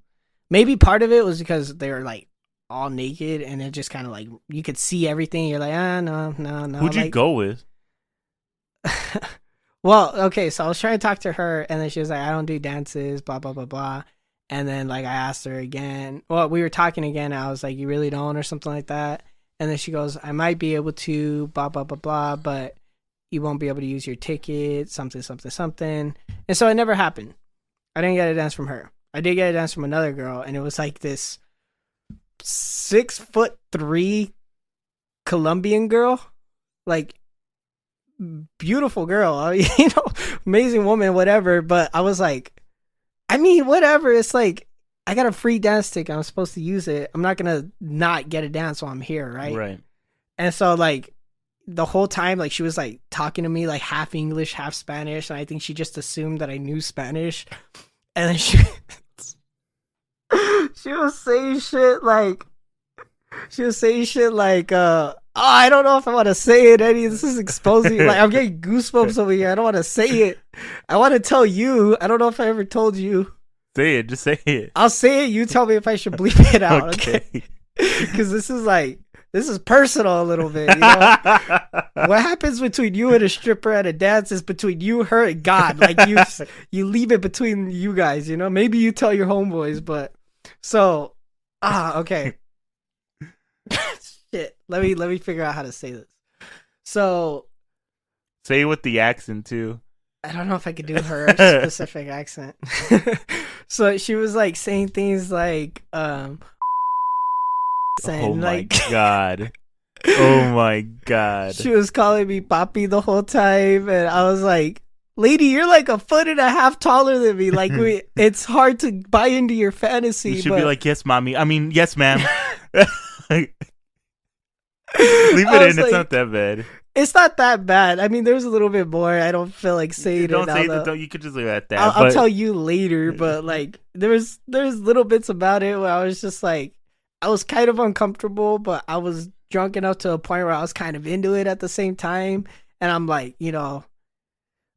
Maybe part of it was because they were like all naked, and it just kind of like, you could see everything. You're like, no. Who'd you go with? Well, okay, so I was trying to talk to her, and then she was like, I don't do dances, blah, blah, blah, blah. And then, like, I asked her again. Well, we were talking again. I was like, you really don't, or something like that. And then she goes, I might be able to, blah, blah, blah, blah, but you won't be able to use your ticket, something. And so it never happened. I didn't get a dance from her. I did get a dance from another girl, and it was like this 6'3" Colombian girl. Like, beautiful girl. You know, amazing woman, whatever. But I was like, I mean, whatever. It's like, I got a free dance ticket. I'm supposed to use it. I'm not going to not get a dance while I'm here, right? Right. And so, like, the whole time, like, she was, like, talking to me, like, half English, half Spanish. And I think she just assumed that I knew Spanish. And then she was saying shit like, oh, I don't know if I want to say it, Eddie. This is exposing. Like, I'm getting goosebumps over here. I don't want to say it. I want to tell you. I don't know if I ever told you. Say it. Just say it. I'll say it. You tell me if I should bleep it out, okay? Because this is personal a little bit. You know? What happens between you and a stripper at a dance is between you, her, and God. Like, you leave it between you guys. You know, maybe you tell your homeboys, but so okay. Shit. Let me figure out how to say this. So, say it with the accent too. I don't know if I could do her specific accent. So she was like saying things like, oh my like, god. Oh my god. She was calling me papi the whole time, and I was like, lady, you're like 1.5 feet taller than me. Like, it's hard to buy into your fantasy. You should be like, yes, mommy. I mean, yes, ma'am. Leave it in. It's not that bad. It's not that bad. I mean, there's a little bit more. I don't feel like saying don't it. Say that. Don't. You could just leave it at that. I'll tell you later. But like, there's little bits about it where I was just like, I was kind of uncomfortable, but I was drunk enough to a point where I was kind of into it at the same time. And I'm like, you know,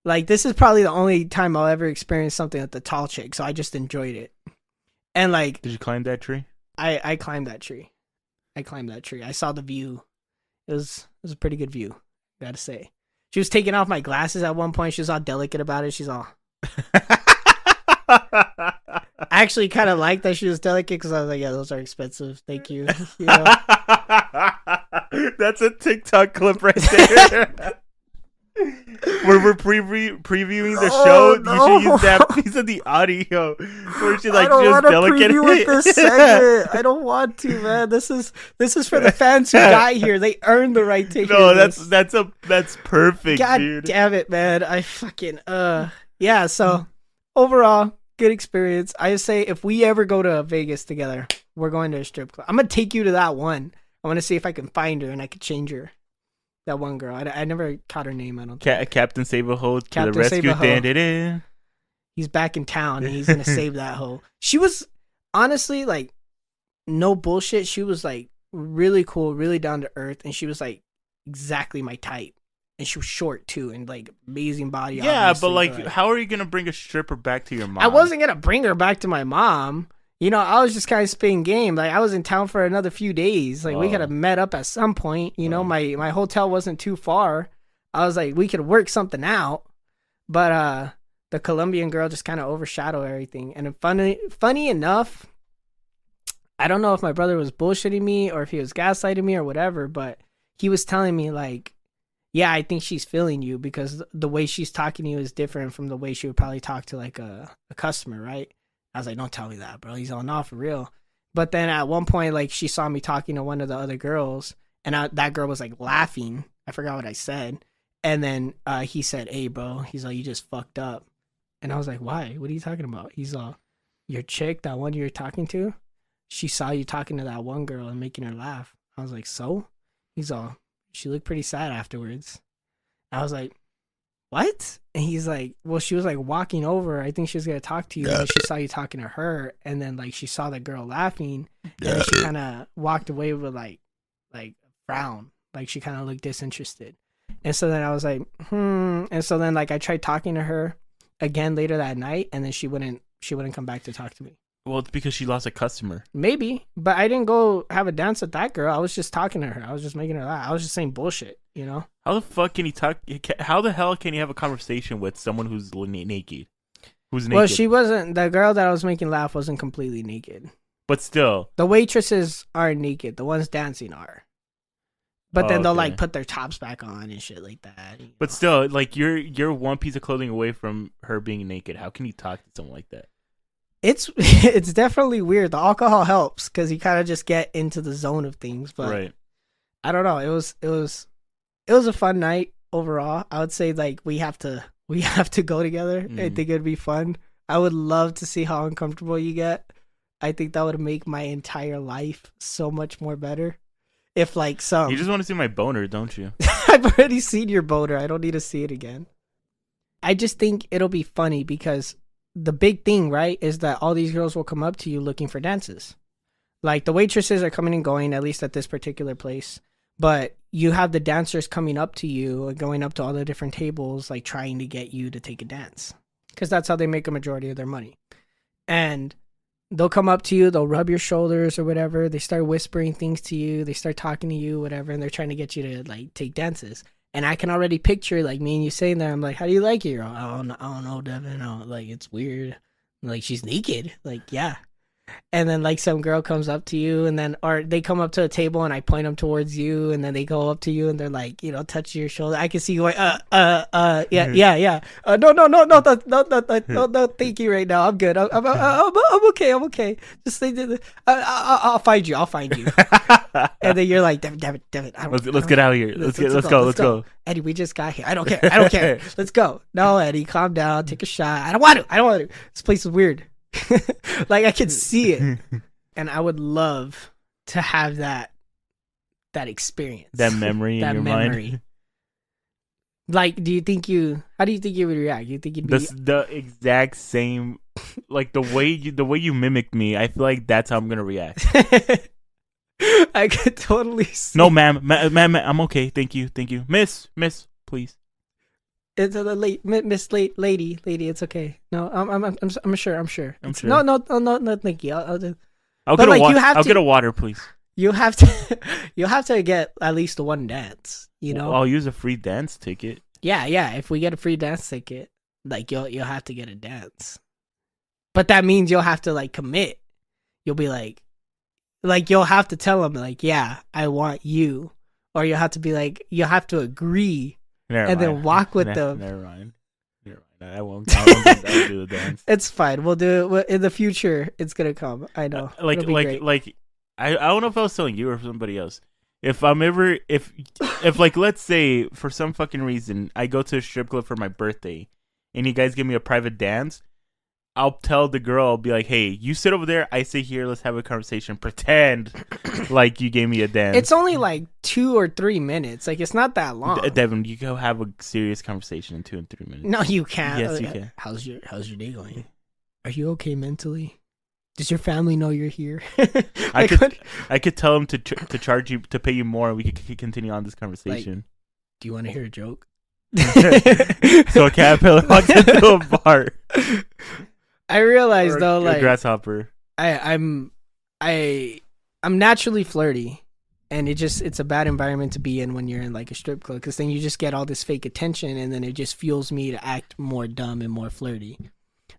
like, this is probably the only time I'll ever experience something with the tall chick. So I just enjoyed it. And like, did you climb that tree? I climbed that tree. I saw the view. It was a pretty good view, gotta say. She was taking off my glasses at one point. She was all delicate about it. She's all. I actually kind of like that she was delicate because I was like, yeah, those are expensive. Thank you. You know? That's a TikTok clip right there. Where we're previewing the show, no. You should use that piece of the audio where she like I don't just want to delicate. preview with this segment. I don't want to, man. This is for the fans who got here. They earned the right to hear this. this. That's perfect. God dude. damn it, man. I fucking yeah. So overall, good experience. I just say if we ever go to Vegas together, we're going to a strip club. I'm gonna take you to that one. I want to see if I can find her and I could change her. That one girl. I never caught her name. I don't think. Captain Save a Hoe to Captain the rescue. Save-A-Hoe. He's back in town and he's gonna save that hoe. She was honestly like, no bullshit. She was like really cool, really down to earth, and she was like exactly my type. And she was short too, and like amazing body. Yeah, but like, how are you gonna bring a stripper back to your mom? I wasn't gonna bring her back to my mom. You know, I was just kind of spitting game. Like, I was in town for another few days. Like, we could have met up at some point. You know, my hotel wasn't too far. I was like, we could work something out. But the Colombian girl just kind of overshadowed everything. And funny enough, I don't know if my brother was bullshitting me or if he was gaslighting me or whatever, but he was telling me, like, yeah, I think she's feeling you because the way she's talking to you is different from the way she would probably talk to, like, a customer, right? I was like, don't tell me that, bro. He's on off for real. But then at one point, like, she saw me talking to one of the other girls, and that girl was, like, laughing. I forgot what I said. And then he said, hey, bro. He's like, you just fucked up. And I was like, why? What are you talking about? He's all, your chick, that one you were talking to, she saw you talking to that one girl and making her laugh. I was like, so? He's all, she looked pretty sad afterwards. I was like, what? And he's like, well, she was like walking over. I think she was going to talk to you. And she saw you talking to her. And then like she saw the girl laughing. And then she kind of walked away with like frown. Like she kind of looked disinterested. And so then I was like, And so then like I tried talking to her again later that night. And then she wouldn't come back to talk to me. Well, it's because she lost a customer. Maybe. But I didn't go have a dance with that girl. I was just talking to her. I was just making her laugh. I was just saying bullshit, you know? How the fuck can you talk? How the hell can you have a conversation with someone who's naked? Who's naked? Well, she wasn't. The girl that I was making laugh wasn't completely naked. But still. The waitresses are naked. The ones dancing are. But then they'll like put their tops back on and shit like that. But still, like you're one piece of clothing away from her being naked. How can you talk to someone like that? It's definitely weird. The alcohol helps because you kind of just get into the zone of things. But right. I don't know. It was a fun night overall. I would say like we have to go together. I think it'd be fun. I would love to see how uncomfortable you get. I think that would make my entire life so much more better. If like some, You just want to see my boner, don't you? I've already seen your boner. I don't need to see it again. I just think it'll be funny because the big thing, right, is that all these girls will come up to you looking for dances. Like the waitresses are coming and going, at least at this particular place. But you have the dancers coming up to you, going up to all the different tables, like trying to get you to take a dance. Because that's how they make a majority of their money. And they'll come up to you, they'll rub your shoulders or whatever. They start whispering things to you. They start talking to you, whatever. And they're trying to get you to like take dances. And I can already picture like me and you saying that. I'm like, how do you like it? You're all, I don't know, Devin. Like, it's weird. Like, she's naked. Like, yeah. And then like some girl comes up to you and then, or they come up to a table and I point them towards you and then they go up to you and they're like, you know, touch your shoulder. I can see you going, yeah. No, thank you right now. I'm good. I'm okay. Just say, I'll find you. And then you're like, Devin. Let's get out of here. Let's go. Eddie, we just got here. I don't care. Let's go. No, Eddie, calm down. Take a shot. I don't want to. This place is weird. Like I can see it, and I would love to have that experience, that memory in your mind. Like, how do you think you would react? You think you'd be the exact same, like the way you mimicked me? I feel like that's how I'm gonna react. I could totally see. No, ma'am, I'm okay. Thank you, miss, please. It's a lady. It's okay. No, I'm sure. sure. No, thank you. I'll get a water, please. You have to get at least one dance. You know, I'll use a free dance ticket. Yeah. If we get a free dance ticket, like you'll have to get a dance. But that means you'll have to like commit. You'll be like you'll have to tell them like, yeah, I want you, or you'll have to be like, you'll have to agree. Then walk with them. Never mind. I won't do the dance. It's fine. We'll do it in the future. It's gonna come. I know. I don't know if I was telling you or somebody else. If like, let's say for some fucking reason I go to a strip club for my birthday, and you guys give me a private dance, I'll tell the girl, I'll be like, hey, you sit over there, I sit here, let's have a conversation. Pretend like you gave me a dance. It's only like 2 or 3 minutes. Like, it's not that long. Devin, you can have a serious conversation in 2 and 3 minutes. No, you can't. Yes, you can. How's your day going? Are you okay mentally? Does your family know you're here? I could tell them to charge you, to pay you more, and we could continue on this conversation. Like, do you want to hear a joke? So a caterpillar walks into a bar. I realize though, like, grasshopper. I'm naturally flirty, and it's a bad environment to be in when you're in like a strip club, because then you just get all this fake attention, and then it just fuels me to act more dumb and more flirty.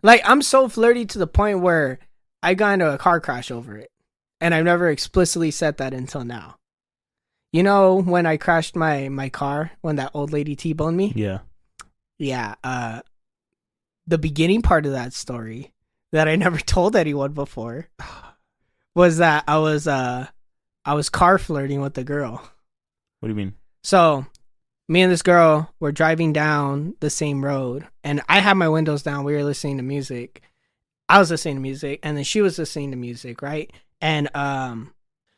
Like, I'm so flirty to the point where I got into a car crash over it, and I've never explicitly said that until now. You know, when I crashed my car, when that old lady T-boned me? Yeah. The beginning part of that story that I never told anyone before was that I was car flirting with the girl. What do you mean? So me and this girl were driving down the same road, and I had my windows down. We were listening to music. I was listening to music, and then she was listening to music, right? And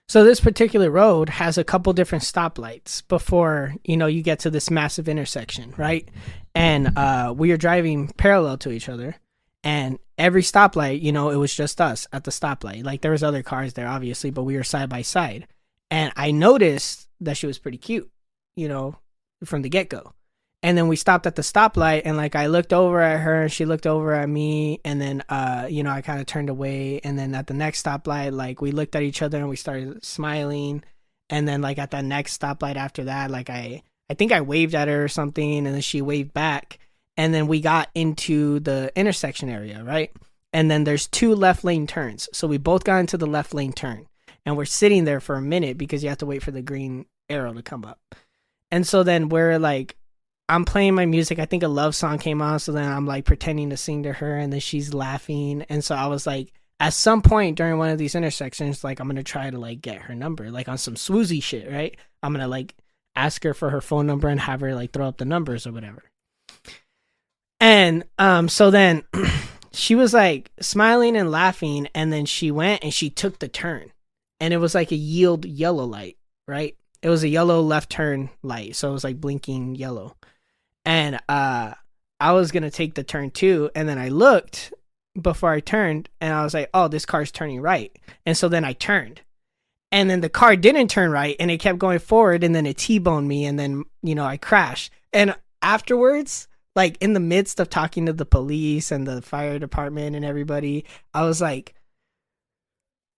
so this particular road has a couple different stoplights before, you know, you get to this massive intersection, right? And we were driving parallel to each other, and every stoplight, you know, it was just us at the stoplight. Like, there was other cars there, obviously, but we were side by side. And I noticed that she was pretty cute, you know, from the get-go. And then we stopped at the stoplight, and like I looked over at her, and she looked over at me, and then you know, I kind of turned away. And then at the next stoplight, like, we looked at each other and we started smiling. And then like at the next stoplight after that, like I think I waved at her or something, and then she waved back. And then we got into the intersection area, right? And then there's 2 left lane turns. So we both got into the left lane turn, and we're sitting there for a minute because you have to wait for the green arrow to come up. And so then we're like, I'm playing my music. I think a love song came on. So then I'm like pretending to sing to her, and then she's laughing. And so I was like, at some point during one of these intersections, like, I'm going to try to like get her number, like on some swoozy shit, right? I'm going to like ask her for her phone number and have her like throw up the numbers or whatever. And so then she was like smiling and laughing, and then she went and she took the turn, and it was like a yield yellow light, right? It was a yellow left turn light, so it was like blinking yellow. And I was gonna take the turn too, and then I looked before I turned, and I was like, oh, this car's turning right. And so then I turned, and then the car didn't turn right, and it kept going forward, and then it T-boned me, and then, you know, I crashed. And afterwards, like in the midst of talking to the police and the fire department and everybody, I was like,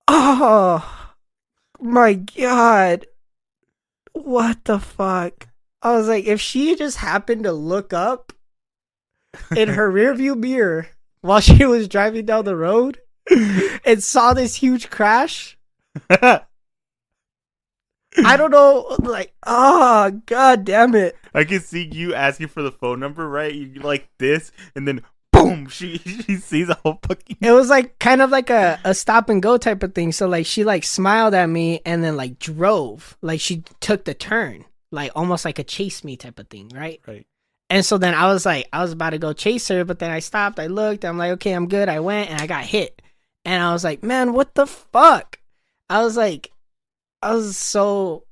oh my God, what the fuck? I was like, if she just happened to look up in her rearview mirror while she was driving down the road and saw this huge crash, I don't know, like, oh, God damn it. I can see you asking for the phone number, right? You like this, and then boom, she sees a whole fucking... It was like kind of like a stop and go type of thing. So like she like smiled at me and then like drove. Like she took the turn. Like almost like a chase me type of thing, right? Right. And so then I was about to go chase her, but then I stopped, I looked, I'm like, okay, I'm good. I went and I got hit. And I was like, man, what the fuck? I was so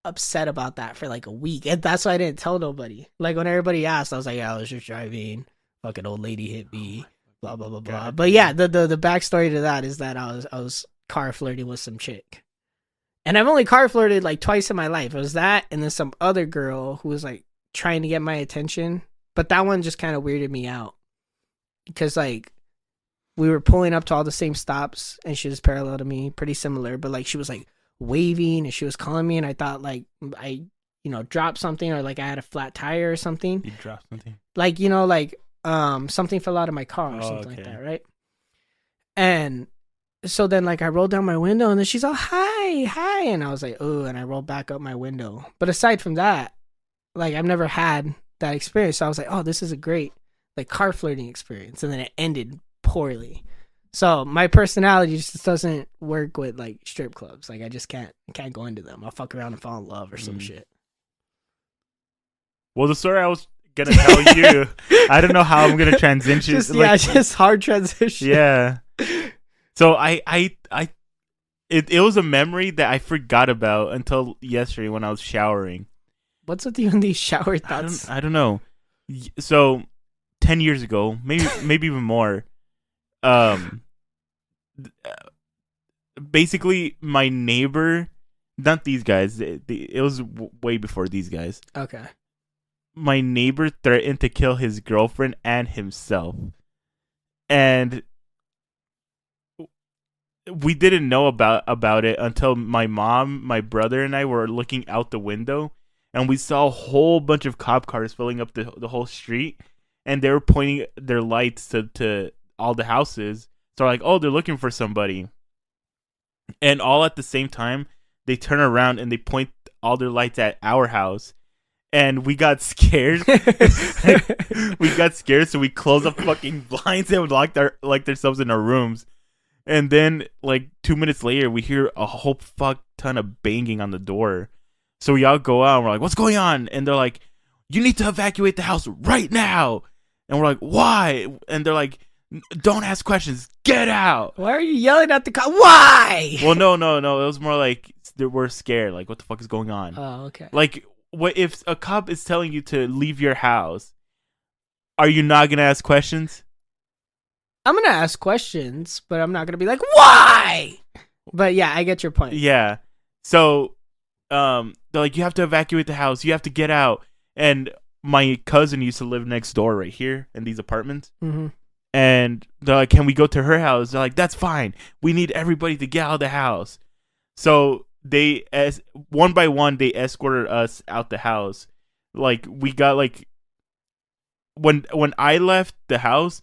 upset about that for like a week. And that's why I didn't tell nobody. Like when everybody asked, I was like, yeah, I was just driving. Fucking old lady hit me. Blah, blah, blah, blah. But yeah, the backstory to that is that I was car flirting with some chick. And I've only car flirted like twice in my life. It was that and then some other girl who was like trying to get my attention. But that one just kind of weirded me out. Because like we were pulling up to all the same stops and she was parallel to me, pretty similar. But like she was like waving and she was calling me and I thought like I, you know, dropped something or like I had a flat tire or something. You dropped something? Like, you know, like something fell out of my car or something like that, right? And so then like I rolled down my window and then she's all hi and I was like, oh, and I rolled back up my window. But aside from that, like I've never had that experience. So I was like, oh, this is a great like car flirting experience. And then it ended poorly. So my personality just doesn't work with like strip clubs. Like I just can't go into them. I'll fuck around and fall in love or some shit. Well, the story I was gonna tell you, I don't know how I'm gonna transition. Just hard transition. Yeah. So it was a memory that I forgot about until yesterday when I was showering. What's with you and these shower thoughts? I don't know. So 10 years ago, maybe even more. Basically, my neighbor, not these guys. It was way before these guys. Okay. My neighbor threatened to kill his girlfriend and himself, and we didn't know about it until my mom, my brother, and I were looking out the window, and we saw a whole bunch of cop cars filling up the whole street, and they were pointing their lights to all the houses. So like, oh, they're looking for somebody, and all at the same time, they turn around and they point all their lights at our house. And we got scared. So we closed up fucking blinds and locked ourselves in our rooms. And then, like 2 minutes later, we hear a whole fuck ton of banging on the door. So we all go out and we're like, "What's going on?" And they're like, "You need to evacuate the house right now." And we're like, "Why?" And they're like, "Don't ask questions. Get out." Why are you yelling at the cop? Why? Well, no. It was more like we're scared. Like, what the fuck is going on? Oh, okay. Like, what if a cop is telling you to leave your house? Are you not gonna ask questions? I'm gonna ask questions, but I'm not gonna be like, why? But yeah, I get your point. Yeah. So, they're like, you have to evacuate the house. You have to get out. And my cousin used to live next door, right here in these apartments. Mm-hmm. And they're like, can we go to her house? They're like, that's fine. We need everybody to get out of the house. So as one by one, they escorted us out the house. Like we got like when I left the house,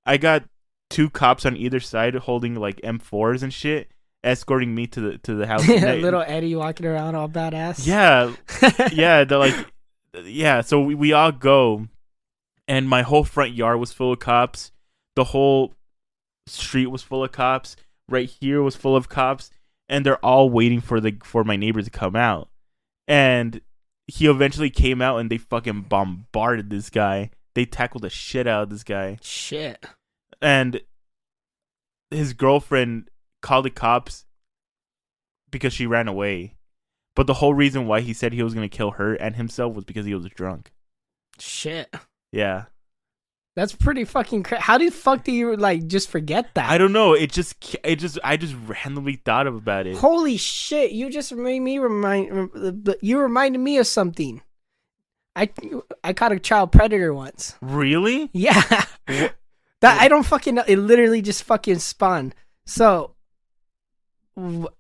I got 2 cops on either side holding like M4s and shit, escorting me to the house. Little Eddie walking around all badass. Yeah, yeah. They're like, yeah. So we all go, and my whole front yard was full of cops. The whole street was full of cops. Right here was full of cops. And they're all waiting for my neighbor to come out. And he eventually came out and they fucking bombarded this guy. They tackled the shit out of this guy. Shit. and his girlfriend called the cops because she ran away. But the whole reason why he said he was going to kill her and himself was because he was drunk. Shit. Yeah. That's pretty fucking crazy. How the fuck do you like just forget that? I don't know. I just randomly thought about it. Holy shit! You just made me You reminded me of something. I caught a child predator once. Really? Yeah. That I don't fucking know. It literally just fucking spawned. So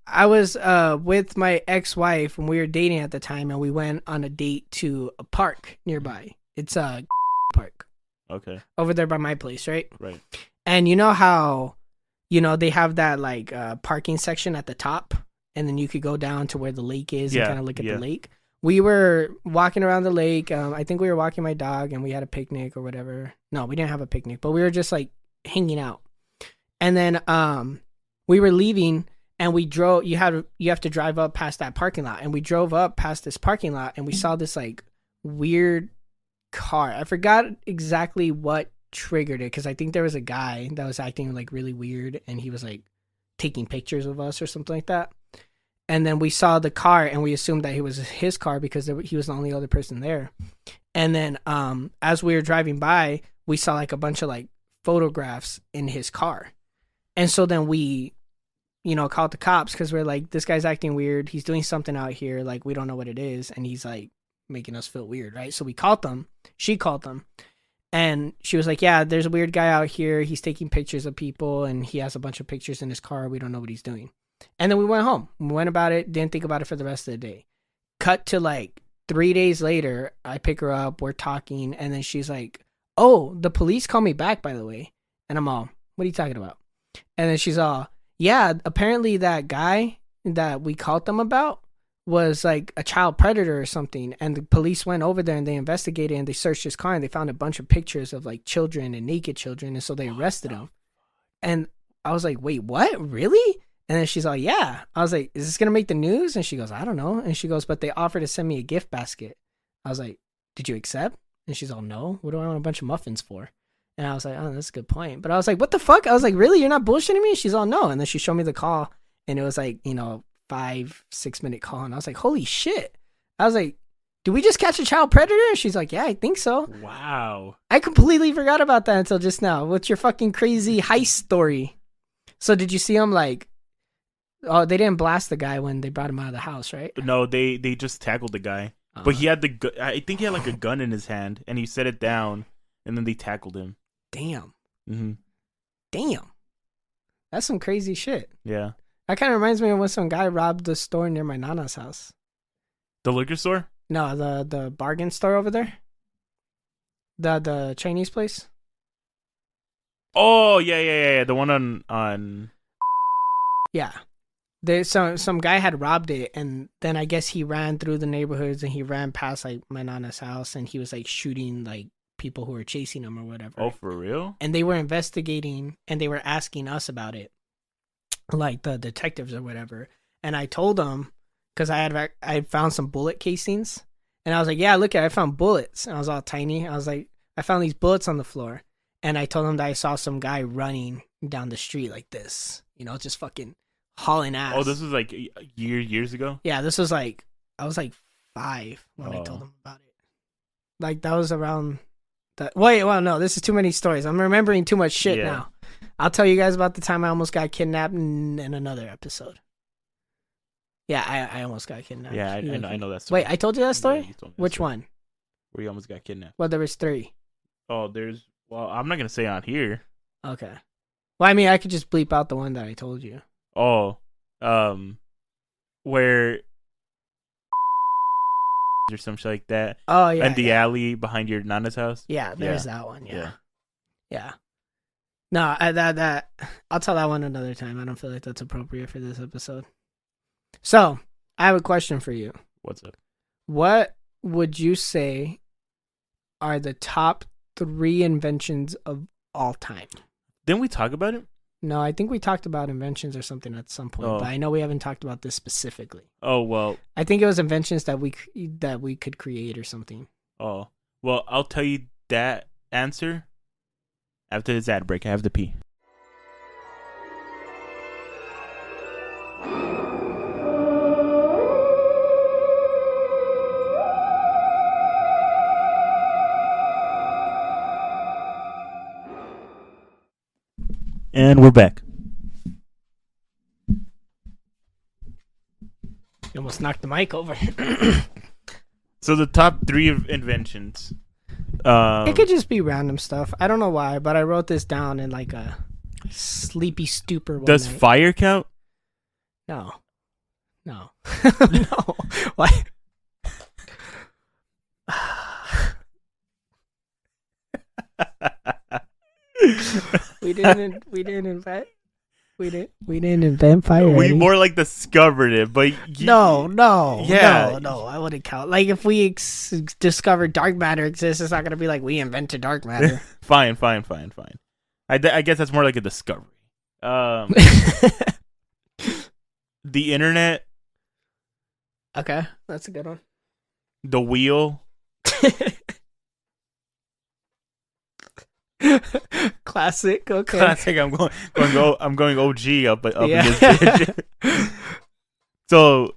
I was with my ex-wife when we were dating at the time, and we went on a date to a park nearby. It's a park. Okay. Over there by my place, right? Right. And you know how, they have that like parking section at the top, and then you could go down to where the lake is and kind of look at the lake. We were walking around the lake. I think we were walking my dog, and we had a picnic or whatever. No, we didn't have a picnic, but we were just like hanging out. And then we were leaving, and we drove. You have to drive up past that parking lot, and we drove up past this parking lot, and we saw this like weird car. I forgot exactly what triggered it, because I think there was a guy that was acting like really weird, and he was like taking pictures of us or something like that. And then we saw the car, and we assumed that it was his car because he was the only other person there. And then as we were driving by, we saw like a bunch of like photographs in his car. And so then we called the cops, because we're like, this guy's acting weird, he's doing something out here, like we don't know what it is, and he's like making us feel weird, right? So we called them. She called them, and she was like, yeah, there's a weird guy out here, he's taking pictures of people, and he has a bunch of pictures in his car, we don't know what he's doing. And then we went home. We went about it, didn't think about it for the rest of the day. Cut to like 3 days later, I pick her up, we're talking, and then she's like, oh, the police called me back, by the way. And I'm all, what are you talking about? And then she's all, yeah, apparently that guy that we called them about was like a child predator or something. And the police went over there, and they investigated, and they searched his car, and they found a bunch of pictures of like children and naked children. And so they arrested him. And I was like, wait, what? Really? And then she's like, yeah. I was like, is this going to make the news? And she goes, I don't know. And she goes, but they offered to send me a gift basket. I was like, did you accept? And she's all, no. What do I want a bunch of muffins for? And I was like, oh, that's a good point. But I was like, what the fuck? I was like, really? You're not bullshitting me? She's all, no. And then she showed me the call, and it was like, 5-6 minute call. And I was like, holy shit. I was like, did we just catch a child predator? And she's like, yeah, I think so. Wow. I completely forgot about that until just now. What's your fucking crazy heist story? So did you see him like, oh, they didn't blast the guy when they brought him out of the house, right? No, they just tackled the guy. But he had I think he had like a gun in his hand, and he set it down, and then they tackled him. Damn. Mm-hmm. Damn. That's some crazy shit. Yeah. That kind of reminds me of when some guy robbed the store near my nana's house. The liquor store? No, the bargain store over there. The Chinese place. Oh, yeah. The one on. Yeah. Some guy had robbed it, and then I guess he ran through the neighborhoods, and he ran past like my nana's house, and he was like shooting like people who were chasing him or whatever. Oh, for real? And they were investigating, and they were asking us about it, like the detectives or whatever. And I told them, because I had found some bullet casings, and I was like, yeah, look, I found bullets. And I was all tiny. I was like, I found these bullets on the floor, and I told them that I saw some guy running down the street like this, just fucking hauling ass. Oh, this was like years ago? Yeah, this was like, I was like 5 when I told them about it. Like, that was around that. Wait, well, no, this is too many stories. I'm remembering too much shit now. I'll tell you guys about the time I almost got kidnapped in another episode. Yeah, I almost got kidnapped. Yeah, I know that story. Wait, I told you that story? Yeah, you told me that Which story. one? Where you almost got kidnapped. Well, there was 3. Oh, well, I'm not going to say on here. Okay. Well, I mean, I could just bleep out the one that I told you. Oh, where or some shit like that. Oh, yeah. And the alley behind your nana's house. Yeah, there's that one. Yeah. No, that I'll tell that one another time. I don't feel like that's appropriate for this episode. So, I have a question for you. What's up? What would you say are the top 3 inventions of all time? Didn't we talk about it? No, I think we talked about inventions or something at some point, but I know we haven't talked about this specifically. Oh, well. I think it was inventions that we could create or something. Oh, well, I'll tell you that answer After this ad break, I have to pee. And we're back. You almost knocked the mic over. So the top 3 of inventions. It could just be random stuff. I don't know why, but I wrote this down in like a sleepy stupor one Does night. fire count? No. No. No. Why? We didn't invent fire. We Eddie. more like discovered it, but No, Yeah. no, I wouldn't count. Like if we discovered dark matter exists, it's not gonna be like we invented dark matter. Fine. I guess that's more like a discovery. The internet, Okay, that's a good one. the wheel, Classic. Okay. classic. I'm going OG up Yeah. in this bitch. So,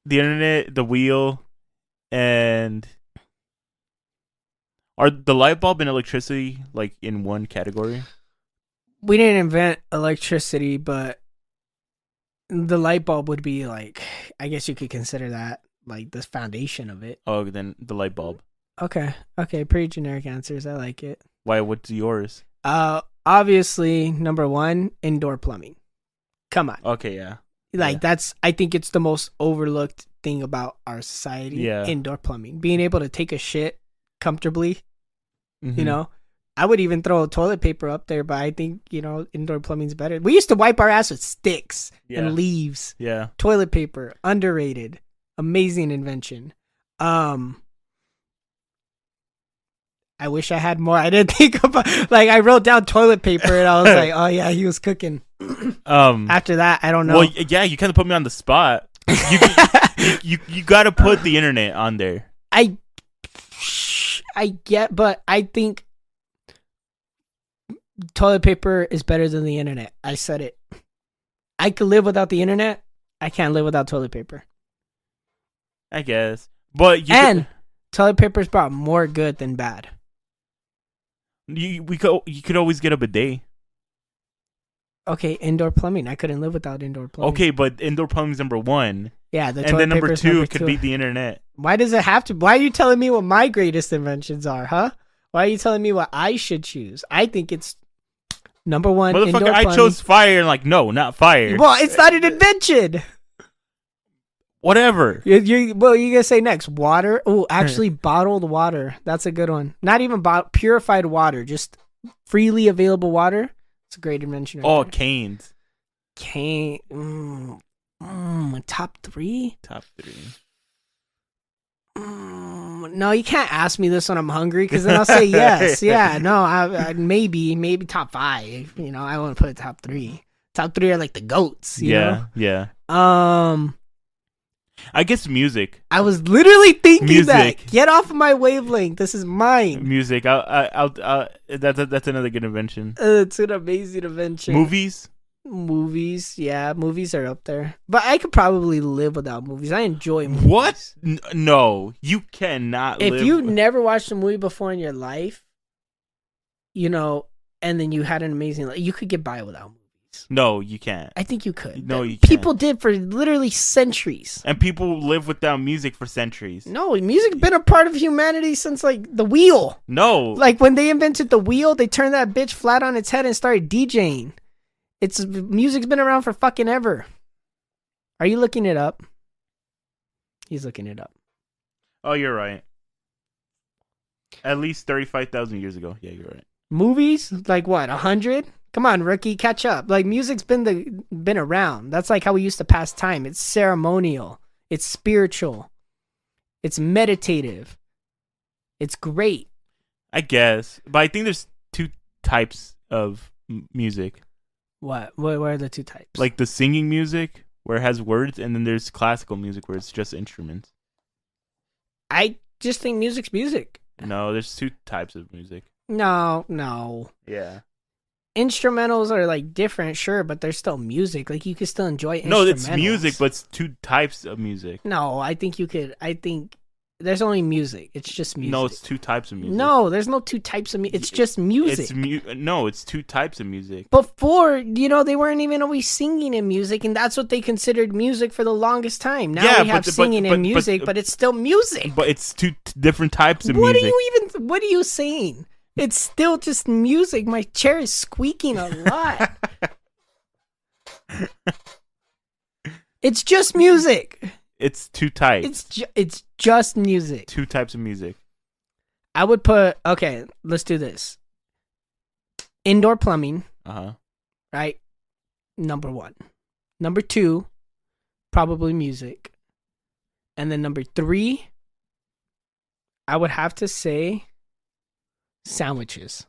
the internet, the wheel, and are the light bulb and electricity like in one category? We didn't invent electricity, but the light bulb would be like, I guess you could consider that like the foundation of it. Oh, then the light bulb. Okay. Pretty generic answers. I like it. Why? What's yours? Obviously, number 1, indoor plumbing. Come on. Okay, yeah. Like that's, I think it's the most overlooked thing about our society. Yeah. Indoor plumbing, being able to take a shit comfortably. Mhm. You know, I would even throw toilet paper up there, but I think indoor plumbing's better. We used to wipe our ass with sticks Yeah. and leaves. Yeah. Toilet paper, underrated, amazing invention. I wish I had more. I didn't think about, like, I wrote down toilet paper and I was like, oh yeah, he was cooking. After that, I don't know. Well, yeah, you kind of put me on the spot. You got to put the internet on there. I get, but I think toilet paper is better than the internet. I said it. I could live without the internet. I can't live without toilet paper. I guess, but toilet paper's brought more good than bad. you could always get a bidet. Okay, indoor plumbing. I couldn't live without indoor plumbing. Okay, but indoor plumbing's number 1. Yeah, the and toilet then number paper's 2 could two. be the internet. Why does it have to? Why are you telling me what my greatest inventions are, huh? Why are you telling me what I should choose? I think it's number 1. Motherfucker, indoor I plumbing. chose fire and like, no, not fire. Well, it's not an invention. Whatever. You're gonna say next water? Oh, actually, bottled water. That's a good one. Not even purified water, just freely available water. It's a great invention. Right Oh, there. canes. Cane. Top 3. Top 3. No, you can't ask me this when I'm hungry because then I'll say yes. Yeah, no, I maybe top 5. I won't put it top 3. Top 3 are like the goats. You know? Yeah. I guess music. I was literally thinking that. Music. Get off of my wavelength. This is mine. Music. That's another good invention. It's an amazing invention. Movies, yeah, movies are up there. But I could probably live without movies. I enjoy movies. What? No, you cannot. If live you never watched a movie before in your life, and then you had an amazing life, you could get by without movies. No, you can't. I think you could. No, you People can't. did for literally centuries. And people live without music for centuries. No, music's been a part of humanity since like the wheel. No. Like when they invented the wheel, they turned that bitch flat on its head and started DJing. Music's been around for fucking ever. Are you looking it up? He's looking it up. Oh, you're right. At least 35,000 years ago. Yeah, you're right. Movies? Like what, 100? Come on, rookie, catch up. Like music's been around. That's like how we used to pass time. It's ceremonial. It's spiritual. It's meditative. It's great. I guess. But I think there's 2 types of music. What are the 2 types? Like the singing music where it has words, and then there's classical music where it's just instruments. I just think music's music. No, there's 2 types of music. No. Yeah. Instrumentals are like different, sure, but they're still music. Like you can still enjoy instrumentals. No, it's music, but it's two types of music. No, I think there's only music. It's just music. No, it's two types of music. No, there's no two types of music. It's just music. It's two types of music. Before, they weren't even always singing in music, and that's what they considered music for the longest time. Now we have singing in music, but it's still music. But it's two different types of music. What are you saying? It's still just music. My chair is squeaking a lot. It's just music. It's two types. It's just music. Two types of music. I would put, okay, let's do this. Indoor plumbing. Uh-huh. Right? Number 1. Number 2, probably music. And then number 3, I would have to say sandwiches.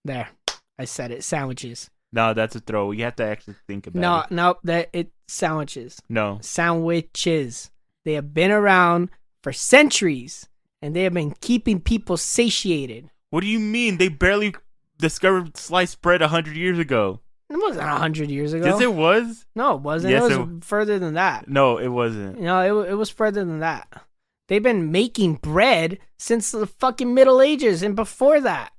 There. I said it. Sandwiches. No, that's a throw. You have to actually think about it. It's sandwiches. No. Sandwiches. They have been around for centuries, and they have been keeping people satiated. What do you mean? They barely discovered sliced bread 100 years ago. It wasn't 100 years ago. Yes, it was. No, it wasn't. Yes, it was further than that. No, it wasn't. No, it was further than that. They've been making bread since the fucking Middle Ages and before that.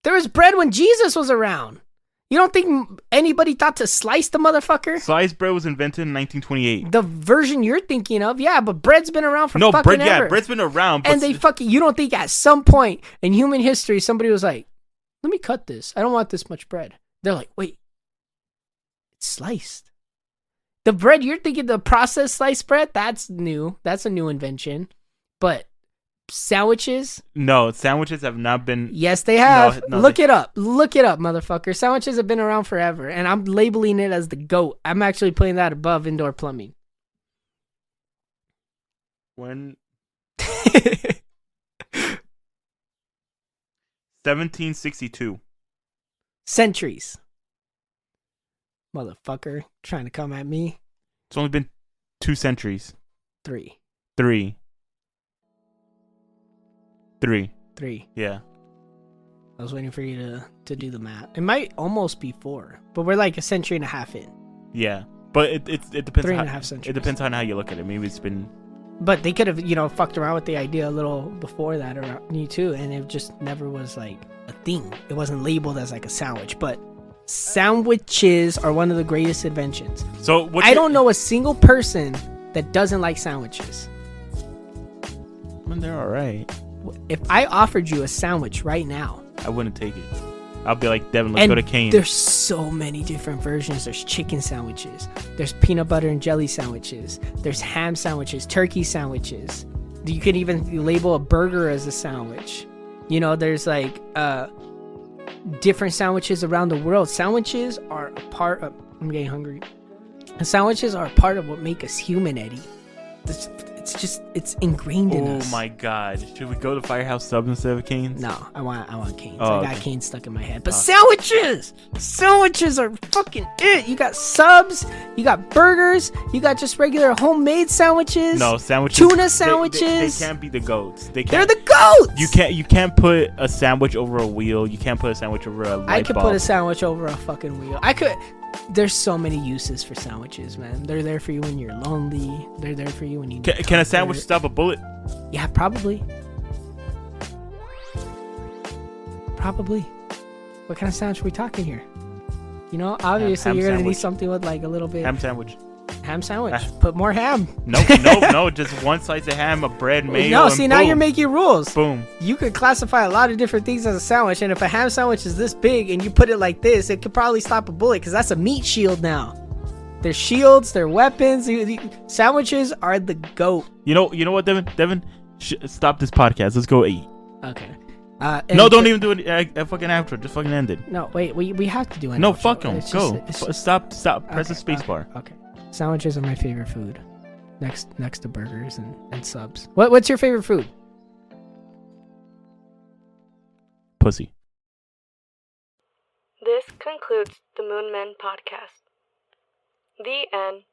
There was bread when Jesus was around. You don't think anybody thought to slice the motherfucker? Sliced bread was invented in 1928. The version you're thinking of, yeah, but bread's been around for fucking ever. Yeah, bread's been around. But And you don't think at some point in human history somebody was like, let me cut this. I don't want this much bread. They're like, wait, it's sliced. The bread you're thinking, the processed sliced bread, that's new. That's a new invention. But sandwiches? No, sandwiches have not been. Yes, they have. No, Look it up, motherfucker. Sandwiches have been around forever, and I'm labeling it as the GOAT. I'm actually putting that above indoor plumbing. When 1762. Centuries. Motherfucker, trying to come at me. It's only been 2 centuries. 3. 3. Yeah. I was waiting for you to do the math. It might almost be 4, but we're like a century and a half in. Yeah, but it depends. 3.5 centuries. It depends on how you look at it. Maybe it's been. But they could have, fucked around with the idea a little before that, or me too, and it just never was like a thing. It wasn't labeled as like a sandwich, but sandwiches are one of the greatest inventions. So I don't know a single person that doesn't like sandwiches. I mean, they're all right. If I offered you a sandwich right now, I wouldn't take it. I'll be like, Devin, let's go to Cane's. There's so many different versions. There's chicken sandwiches. There's peanut butter and jelly sandwiches. There's ham sandwiches, turkey sandwiches. You could even label a burger as a sandwich. There's like different sandwiches around the world. Sandwiches are a part of... I'm getting hungry. Sandwiches are a part of what make us human, Eddie. It's ingrained in us. Oh my god. Should we go to Firehouse Subs instead of Cane's? No, I want Cane's. Oh, I got Cane's stuck in my head. But sandwiches are fucking it. You got subs, you got burgers, you got just regular homemade sandwiches. No, sandwiches. Tuna sandwiches. They can't be the goats. They're the goats. You can't put a sandwich over a wheel. You can't put a sandwich over a light bulb. I could put a sandwich over a fucking wheel. I could. There's so many uses for sandwiches, man. They're there for you when you're lonely. They're there for you when you... Can a sandwich stop a bullet? Yeah, probably. Probably. What kind of sandwich are we talking here? Obviously you're going to need something with like a little bit... Ham sandwich. Ham sandwich. Put more ham. No. Just one slice of ham, a bread, mayo, No, and see, boom. now you're making rules. Boom. You could classify a lot of different things as a sandwich, and if a ham sandwich is this big and you put it like this, it could probably stop a bullet, because that's a meat shield now. They're shields, they're weapons. Sandwiches are the GOAT. You know what, Devin? Stop this podcast. Let's go eat. Okay. No, don't even do it. A fucking outro. Just fucking end it. No, wait. We have to do it. No, fuck them. Go. Stop. Press the space bar. Okay. Sandwiches are my favorite food. Next to burgers and subs. What's your favorite food? Pussy. This concludes the Moon Men podcast. The end.